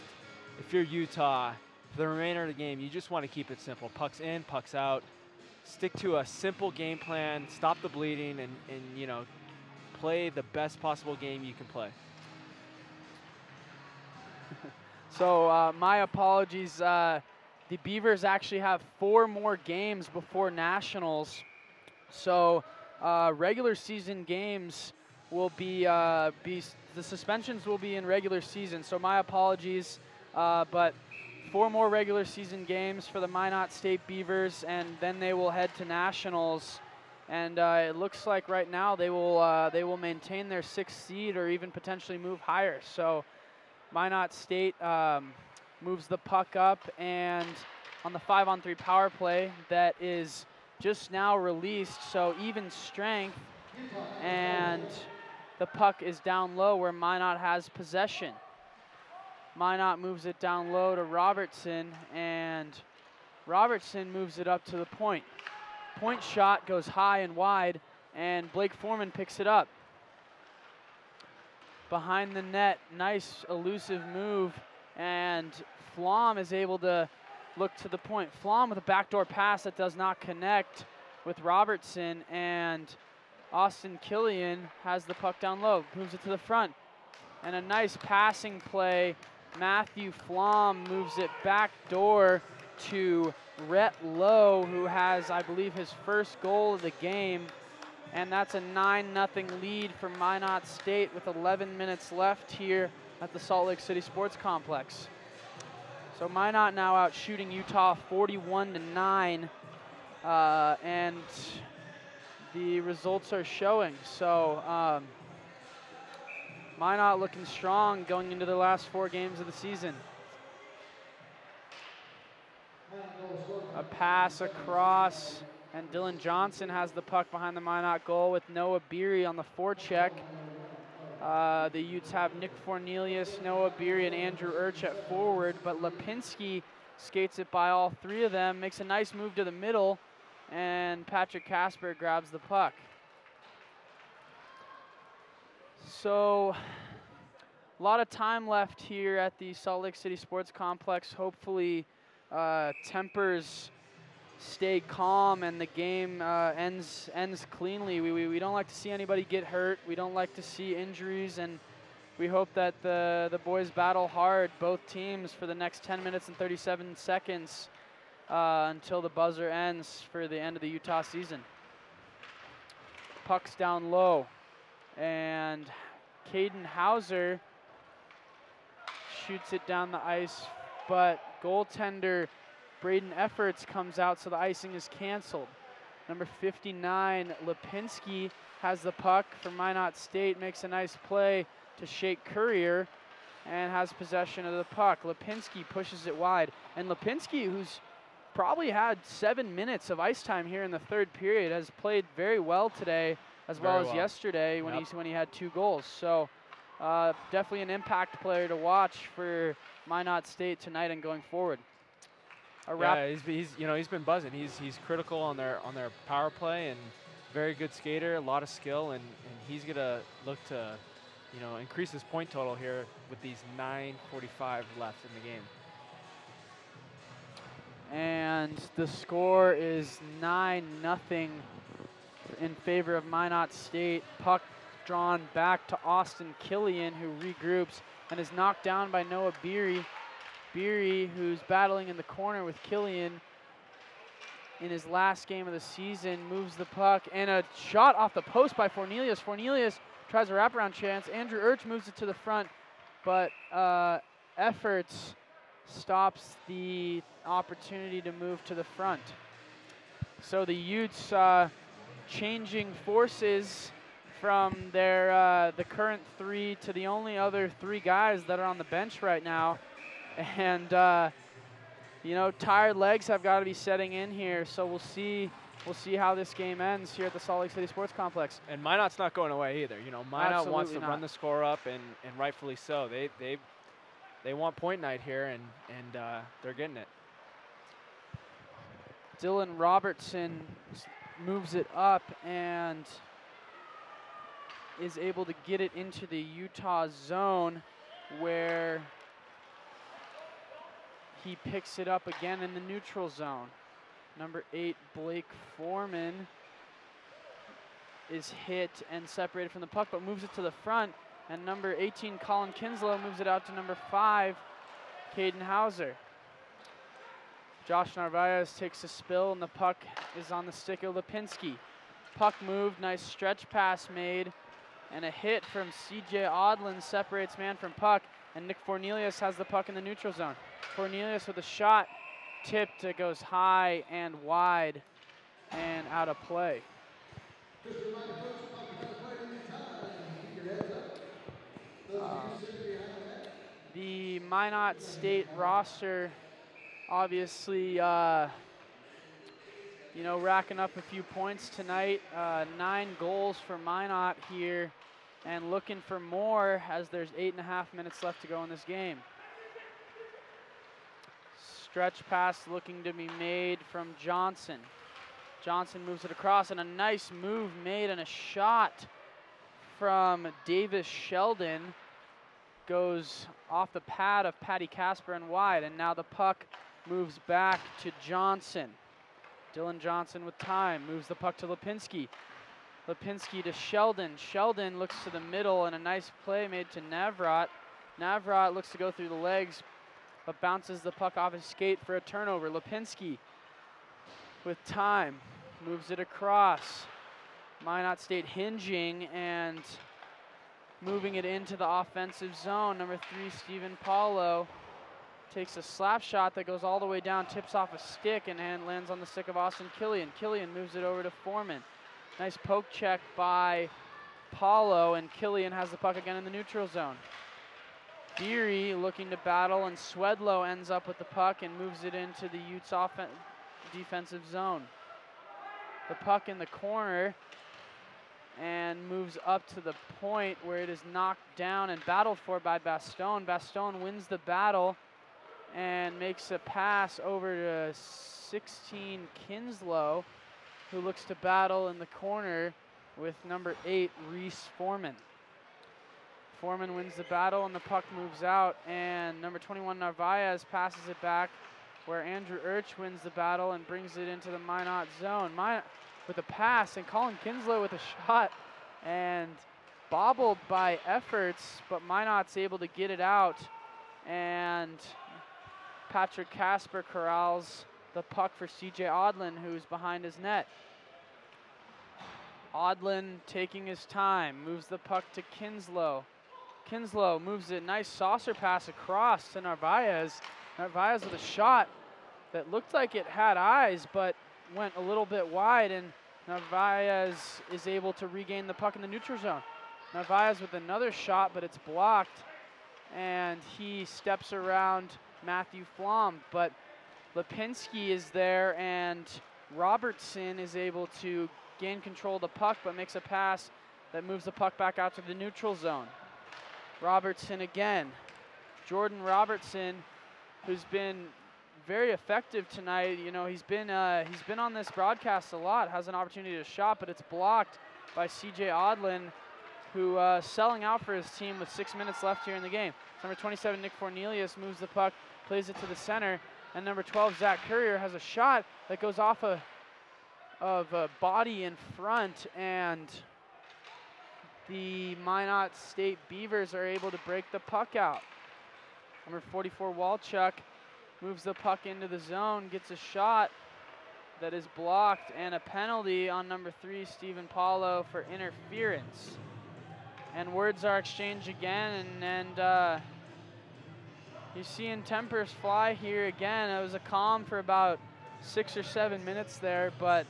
if you're Utah, for the remainder of the game, you just want to keep it simple. Pucks in, pucks out. Stick to a simple game plan, stop the bleeding, and you know, play the best possible game you can play. So my apologies. The Beavers actually have 4 more games before Nationals. So regular season games will be the suspensions will be in regular season. So my apologies, but 4 more regular season games for the Minot State Beavers, and then they will head to Nationals. And it looks like right now they will maintain their 6th seed or even potentially move higher. So Minot State moves the puck up, and on the 5-on-3 power play that is just now released, so even strength, and the puck is down low where Minot has possession. Minot moves it down low to Robertson, and Robertson moves it up to the point. Point shot goes high and wide, and Blake Foreman picks it up. behind the net. Nice elusive move, and Flom is able to look to the point. Flom with a backdoor pass that does not connect with Robertson, and Austin Killian has the puck down low, moves it to the front. And a nice passing play. Matthew Flom moves it back door to Rhett Lowe, who has, I believe, his first goal of the game. And that's a 9-0 lead for Minot State with 11 minutes left here at the Salt Lake City Sports Complex. So Minot now out shooting Utah 41-9, and the results are showing. So Minot looking strong going into the last 4 games of the season. A pass across, and Dylan Johnson has the puck behind the Minot goal with Noah Beery on the forecheck. The Utes have Nick Fornelius, Noah Beery, and Andrew Urch at forward, but Lipinski skates it by all 3 of them, makes a nice move to the middle, and Patrick Casper grabs the puck. So, a lot of time left here at the Salt Lake City Sports Complex. Hopefully, tempers stay calm and the game ends cleanly. We don't like to see anybody get hurt. We don't like to see injuries, and we hope that the boys battle hard, both teams, for the next 10 minutes and 37 seconds until the buzzer ends for the end of the Utah season. Puck's down low, and Caden Hauser shoots it down the ice, but goaltender Braden Efforts comes out, so the icing is canceled. Number 59, Lipinski, has the puck for Minot State, makes a nice play to Shake Courier, and has possession of the puck. Lipinski pushes it wide, and Lipinski, who's probably had 7 minutes of ice time here in the 3rd period, has played very well today, as well as yesterday when he had 2 goals. So definitely an impact player to watch for Minot State tonight and going forward. Yeah, he's been buzzing. He's critical on their power play, and very good skater, a lot of skill, and he's gonna look to increase his point total here with these 9:45 left in the game. And the score is 9-0 in favor of Minot State. Puck drawn back to Austin Killian, who regroups and is knocked down by Noah Beery. Beery, who's battling in the corner with Killian in his last game of the season, moves the puck, and a shot off the post by Fornelius. Fornelius tries a wraparound chance. Andrew Urch moves it to the front, but Efforts stops the opportunity to move to the front. So the Utes changing forces from their the current 3 to the only other 3 guys that are on the bench right now. And tired legs have got to be setting in here, so we'll see how this game ends here at the Salt Lake City Sports Complex. And Minot's not going away either. Minot wants to run the score up, and rightfully so. They want point night here, and they're getting it. Dylan Robertson moves it up and is able to get it into the Utah zone, where he picks it up again in the neutral zone. Number 8, Blake Foreman, is hit and separated from the puck, but moves it to the front. And number 18, Colin Kinslow, moves it out to number 5, Caden Hauser. Josh Narvaez takes a spill, and the puck is on the stick of Lipinski. Puck moved, nice stretch pass made, and a hit from CJ Odlin separates man from puck, and Nick Fornelius has the puck in the neutral zone. Fornelius with a shot, tipped, it goes high and wide and out of play. The Minot State roster obviously racking up a few points tonight. 9 goals for Minot here, and looking for more as there's 8.5 minutes left to go in this game. Stretch pass looking to be made from Johnson. Johnson moves it across, and a nice move made and a shot from Davis Sheldon goes off the pad of Patty Casper and wide, and now the puck moves back to Johnson. Dylan Johnson with time, moves the puck to Lipinski. Lipinski to Sheldon. Sheldon looks to the middle, and a nice play made to Navrat. Navrat looks to go through the legs, but bounces the puck off his skate for a turnover. Lipinski with time, moves it across. Minot State hinging and moving it into the offensive zone. Number 3, Stephen Paulo, takes a slap shot that goes all the way down, tips off a stick, and lands on the stick of Austin Killian. Killian moves it over to Foreman. Nice poke check by Paulo, and Killian has the puck again in the neutral zone. Deary looking to battle, and Swedlow ends up with the puck and moves it into the Utes defensive zone. The puck in the corner and moves up to the point where it is knocked down and battled for by Baston. Baston wins the battle and makes a pass over to 16 Kinslow, who looks to battle in the corner with number 8, Reese Foreman. Foreman wins the battle and the puck moves out, and number 21 Narvaez passes it back where Andrew Urch wins the battle and brings it into the Minot zone. Minot with a pass, and Colin Kinslow with a shot, and bobbled by efforts, but Minot's able to get it out, and Patrick Casper corrals the puck for CJ Odlin, who's behind his net. Odlin taking his time, moves the puck to Kinslow. Kinslow moves it, nice saucer pass across to Narvaez. Narvaez with a shot that looked like it had eyes, but went a little bit wide, and Narvaez is able to regain the puck in the neutral zone. Narvaez with another shot, but it's blocked, and he steps around Matthew Flom, but Lipinski is there, and Robertson is able to gain control of the puck, but makes a pass that moves the puck back out to the neutral zone. Robertson again. Jordan Robertson, who's been very effective tonight. You know, he's been on this broadcast a lot, has an opportunity to shot, but it's blocked by CJ Odlin, who selling out for his team with 6 minutes left here in the game. Number 27, Nick Fornelius, moves the puck, plays it to the center, and number 12, Zach Courier, has a shot that goes off of a body in front, and the Minot State Beavers are able to break the puck out. Number 44, Walchuk, moves the puck into the zone, gets a shot that is blocked, and a penalty on number 3, Stephen Paulo, for interference. And words are exchanged again, and you're seeing tempers fly here again. It was a calm for about 6 or 7 minutes there, but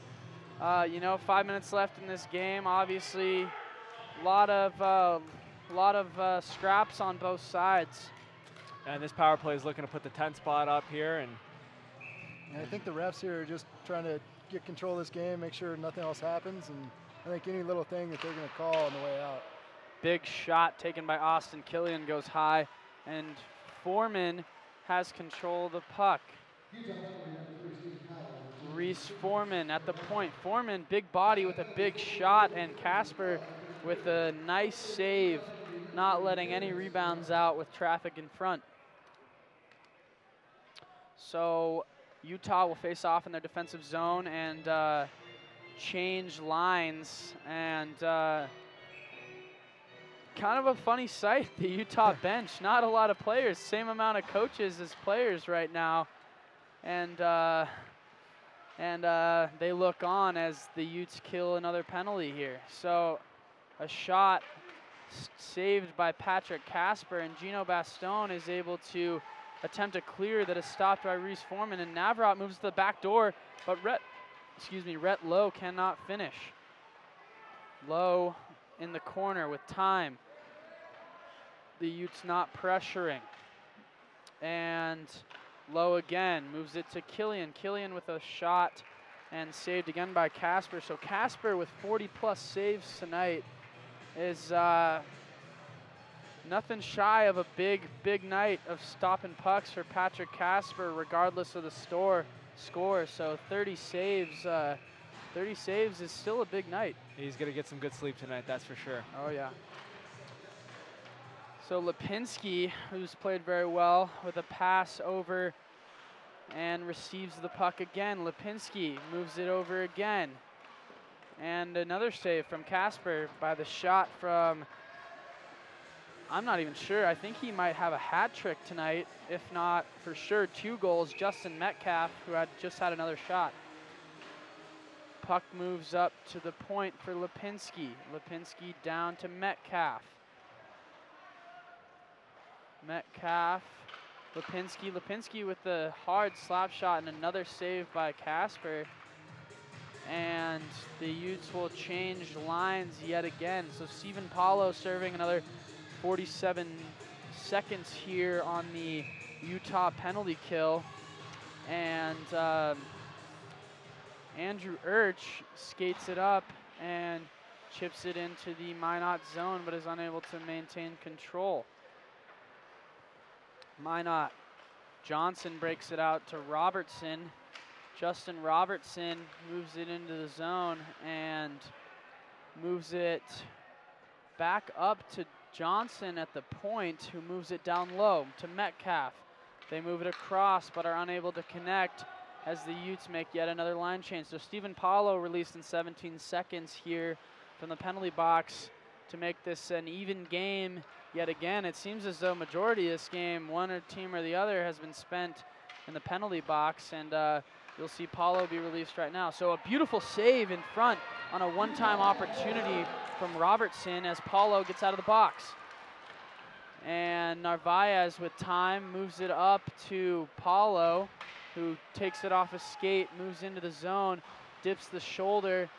you know, 5 minutes left in this game. Obviously, a lot of scraps on both sides. And this power play is looking to put the 10 spot up here, and I think the refs here are just trying to get control of this game, make sure nothing else happens, and I think any little thing that they're going to call on the way out. Big shot taken by Austin Killian goes high, and Foreman has control of the puck. Reese Foreman at the point. Foreman, big body with a big shot, and Casper with a nice save, not letting any rebounds out with traffic in front. So Utah will face off in their defensive zone and change lines, and kind of a funny sight, the Utah bench. Not a lot of players, same amount of coaches as players right now, and they look on as the Utes kill another penalty here. So a shot saved by Patrick Casper, and Gino Baston is able to attempt a clear that is stopped by Reese Foreman, and Navrat moves to the back door, but Rhett Lowe cannot finish. Lowe in the corner with time. The Utes not pressuring. And Lowe again moves it to Killian. Killian with a shot and saved again by Casper. So Casper with 40+ saves tonight is nothing shy of a big night of stopping pucks for Patrick Casper, regardless of the score. So 30 saves 30 saves is still a big night. He's going to get some good sleep tonight, that's for sure. Oh, yeah. So Lipinski, who's played very well, with a pass over and receives the puck again. Lipinski moves it over again. And another save from Casper by the shot from, I'm not even sure. I think he might have a hat trick tonight. If not, for sure, 2 goals. Justin Metcalf, who had just had another shot. Puck moves up to the point for Lipinski. Lipinski down to Metcalf. Metcalf, Lipinski. Lipinski with the hard slap shot and another save by Casper. And the Utes will change lines yet again. So Stephen Paulo serving another 47 seconds here on the Utah penalty kill. And Andrew Urch skates it up and chips it into the Minot zone, but is unable to maintain control. Minot, Johnson breaks it out to Robertson. Justin Robertson moves it into the zone and moves it back up to Johnson at the point, who moves it down low to Metcalf. They move it across but are unable to connect as the Utes make yet another line change. So Stephen Paulo released in 17 seconds here from the penalty box to make this an even game yet again. It seems as though majority of this game, one team or the other, has been spent in the penalty box, and you'll see Paulo be released right now. So a beautiful save in front on a one-time opportunity from Robertson as Paulo gets out of the box. And Narvaez with time moves it up to Paulo, who takes it off a skate, moves into the zone, dips the shoulder,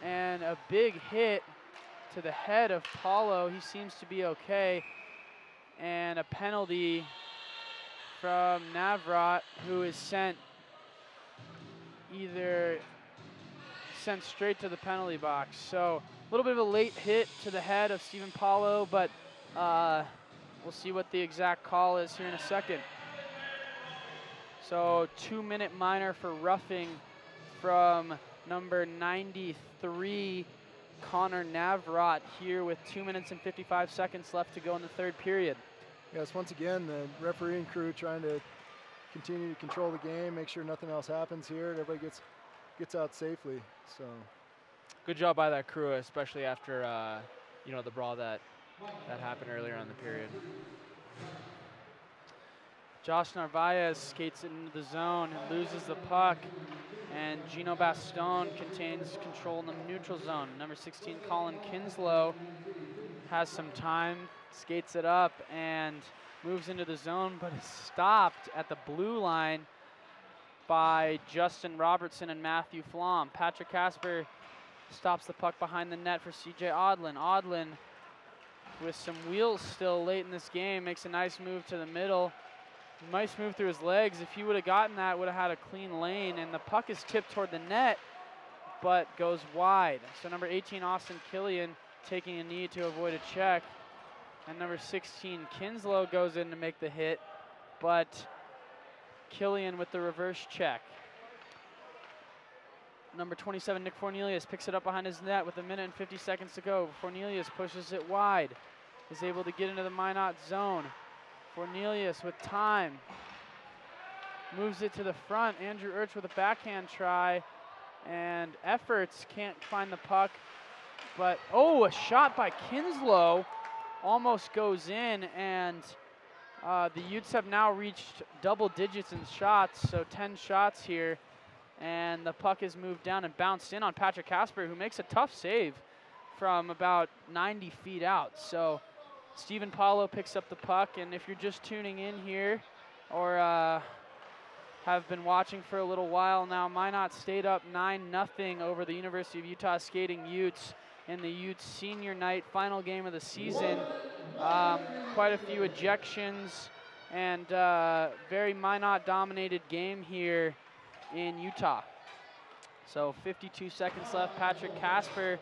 and a big hit to the head of Paulo. He seems to be okay. And a penalty from Navrat, who is sent straight to the penalty box. So a little bit of a late hit to the head of Stephen Paulo, but we'll see what the exact call is here in a second. So 2-minute minor for roughing from number 93, Connor Navrat, here with 2 minutes and 55 seconds left to go in the third period. Yes, once again, the refereeing crew trying to continue to control the game, make sure nothing else happens here, and everybody gets out safely. So good job by that crew, especially after you know, the brawl that happened earlier in the period. Josh Narvaez skates into the zone and loses the puck, and Gino Bastone contains control in the neutral zone. Number 16, Colin Kinslow, has some time, skates it up and moves into the zone, but is stopped at the blue line by Justin Robertson and Matthew Flom. Patrick Casper stops the puck behind the net for CJ Odlin. Odlin, with some wheels still late in this game, makes a nice move to the middle. Nice move through his legs. If he would have gotten that, would have had a clean lane, and the puck is tipped toward the net, but goes wide. So number 18, Austin Killian, taking a knee to avoid a check. And number 16, Kinslow, goes in to make the hit, but Killian with the reverse check. Number 27, Nick Fornelius, picks it up behind his net with 1 minute and 50 seconds to go. Fornelius pushes it wide, is able to get into the Minot zone. Fornelius with time, moves it to the front. Andrew Urch with a backhand try, and efforts, can't find the puck, but a shot by Kinslow almost goes in, and the Utes have now reached double digits in shots, so 10 shots here, and the puck is moved down and bounced in on Patrick Casper, who makes a tough save from about 90 feet out. So Stephen Paulo picks up the puck, and if you're just tuning in here or have been watching for a little while now, Minot stayed up 9-0 over the University of Utah Skating Utes in the Utes senior night, final game of the season. Quite a few ejections and very Minot-dominated game here in Utah. So 52 seconds left. Patrick Casper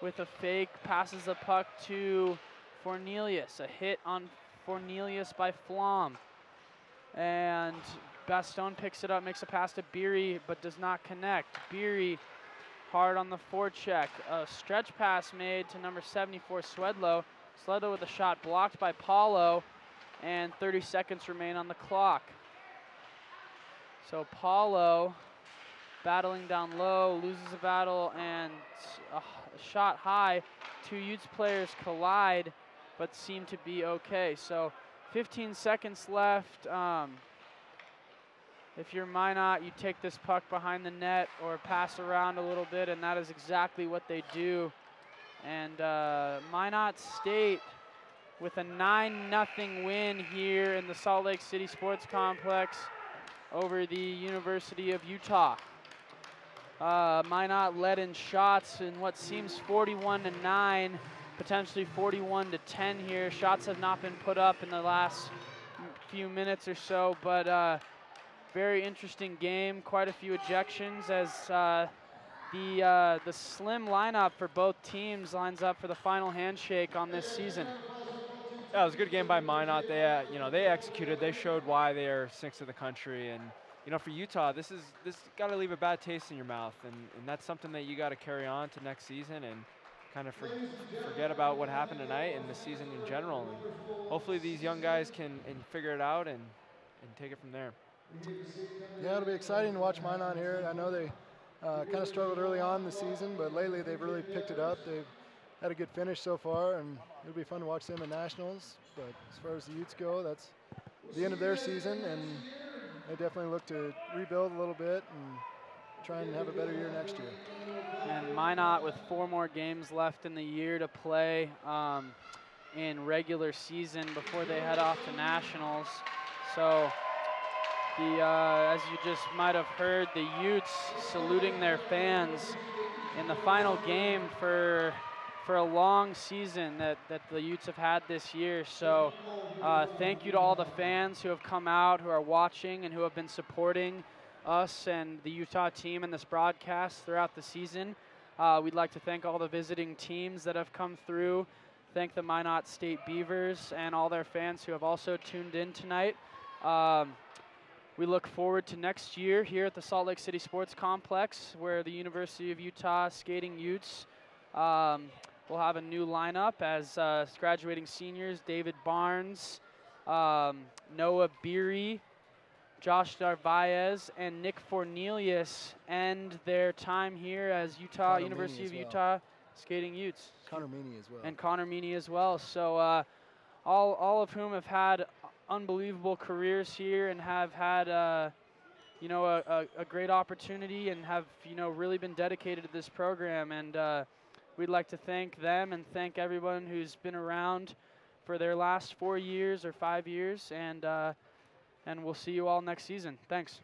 with a fake passes the puck to Fornelius. A hit on Fornelius by Flom. And Bastone picks it up, makes a pass to Beery, but does not connect. Beery Hard on the forecheck. A stretch pass made to number 74, Swedlow. Swedlow with a shot blocked by Paulo, and 30 seconds remain on the clock. So Paulo battling down low, loses the battle, and a shot high. Two Utes players collide, but seem to be okay. So 15 seconds left. If you're Minot, you take this puck behind the net or pass around a little bit, and that is exactly what they do. And Minot State with a 9-0 win here in the Salt Lake City Sports Complex over the University of Utah. Minot led in shots in what seems 41-9, potentially 41-10 here. Shots have not been put up in the last few minutes or so, but very interesting game. Quite a few ejections as the slim lineup for both teams lines up for the final handshake on this season. Yeah, it was a good game by Minot. They, they executed. They showed why they are 6th in the country, and for Utah, this got to leave a bad taste in your mouth, and that's something that you got to carry on to next season and kind of forget about what happened tonight and the season in general. And hopefully these young guys can figure it out and take it from there. Yeah, it'll be exciting to watch Minot here. I know they kind of struggled early on in the season, but lately they've really picked it up. They've had a good finish so far, and it'll be fun to watch them in nationals. But as far as the Utes go, that's the end of their season, and they definitely look to rebuild a little bit and try and have a better year next year. And Minot with 4 more games left in the year to play in regular season before they head off to nationals. So as you just might have heard, the Utes saluting their fans in the final game for a long season that the Utes have had this year. So thank you to all the fans who have come out, who are watching, and who have been supporting us and the Utah team in this broadcast throughout the season. We'd like to thank all the visiting teams that have come through. Thank the Minot State Beavers and all their fans who have also tuned in tonight. We look forward to next year here at the Salt Lake City Sports Complex, where the University of Utah Skating Utes will have a new lineup as graduating seniors David Barnes, Noah Beery, Josh Narvaez, and Nick Fornelius end their time here as University of Utah Skating Utes. Connor Meany as well. And Connor Meany as well. So all of whom have had unbelievable careers here and have had a great opportunity and have really been dedicated to this program, and we'd like to thank them and thank everyone who's been around for their last 4 years or 5 years, and we'll see you all next season. Thanks.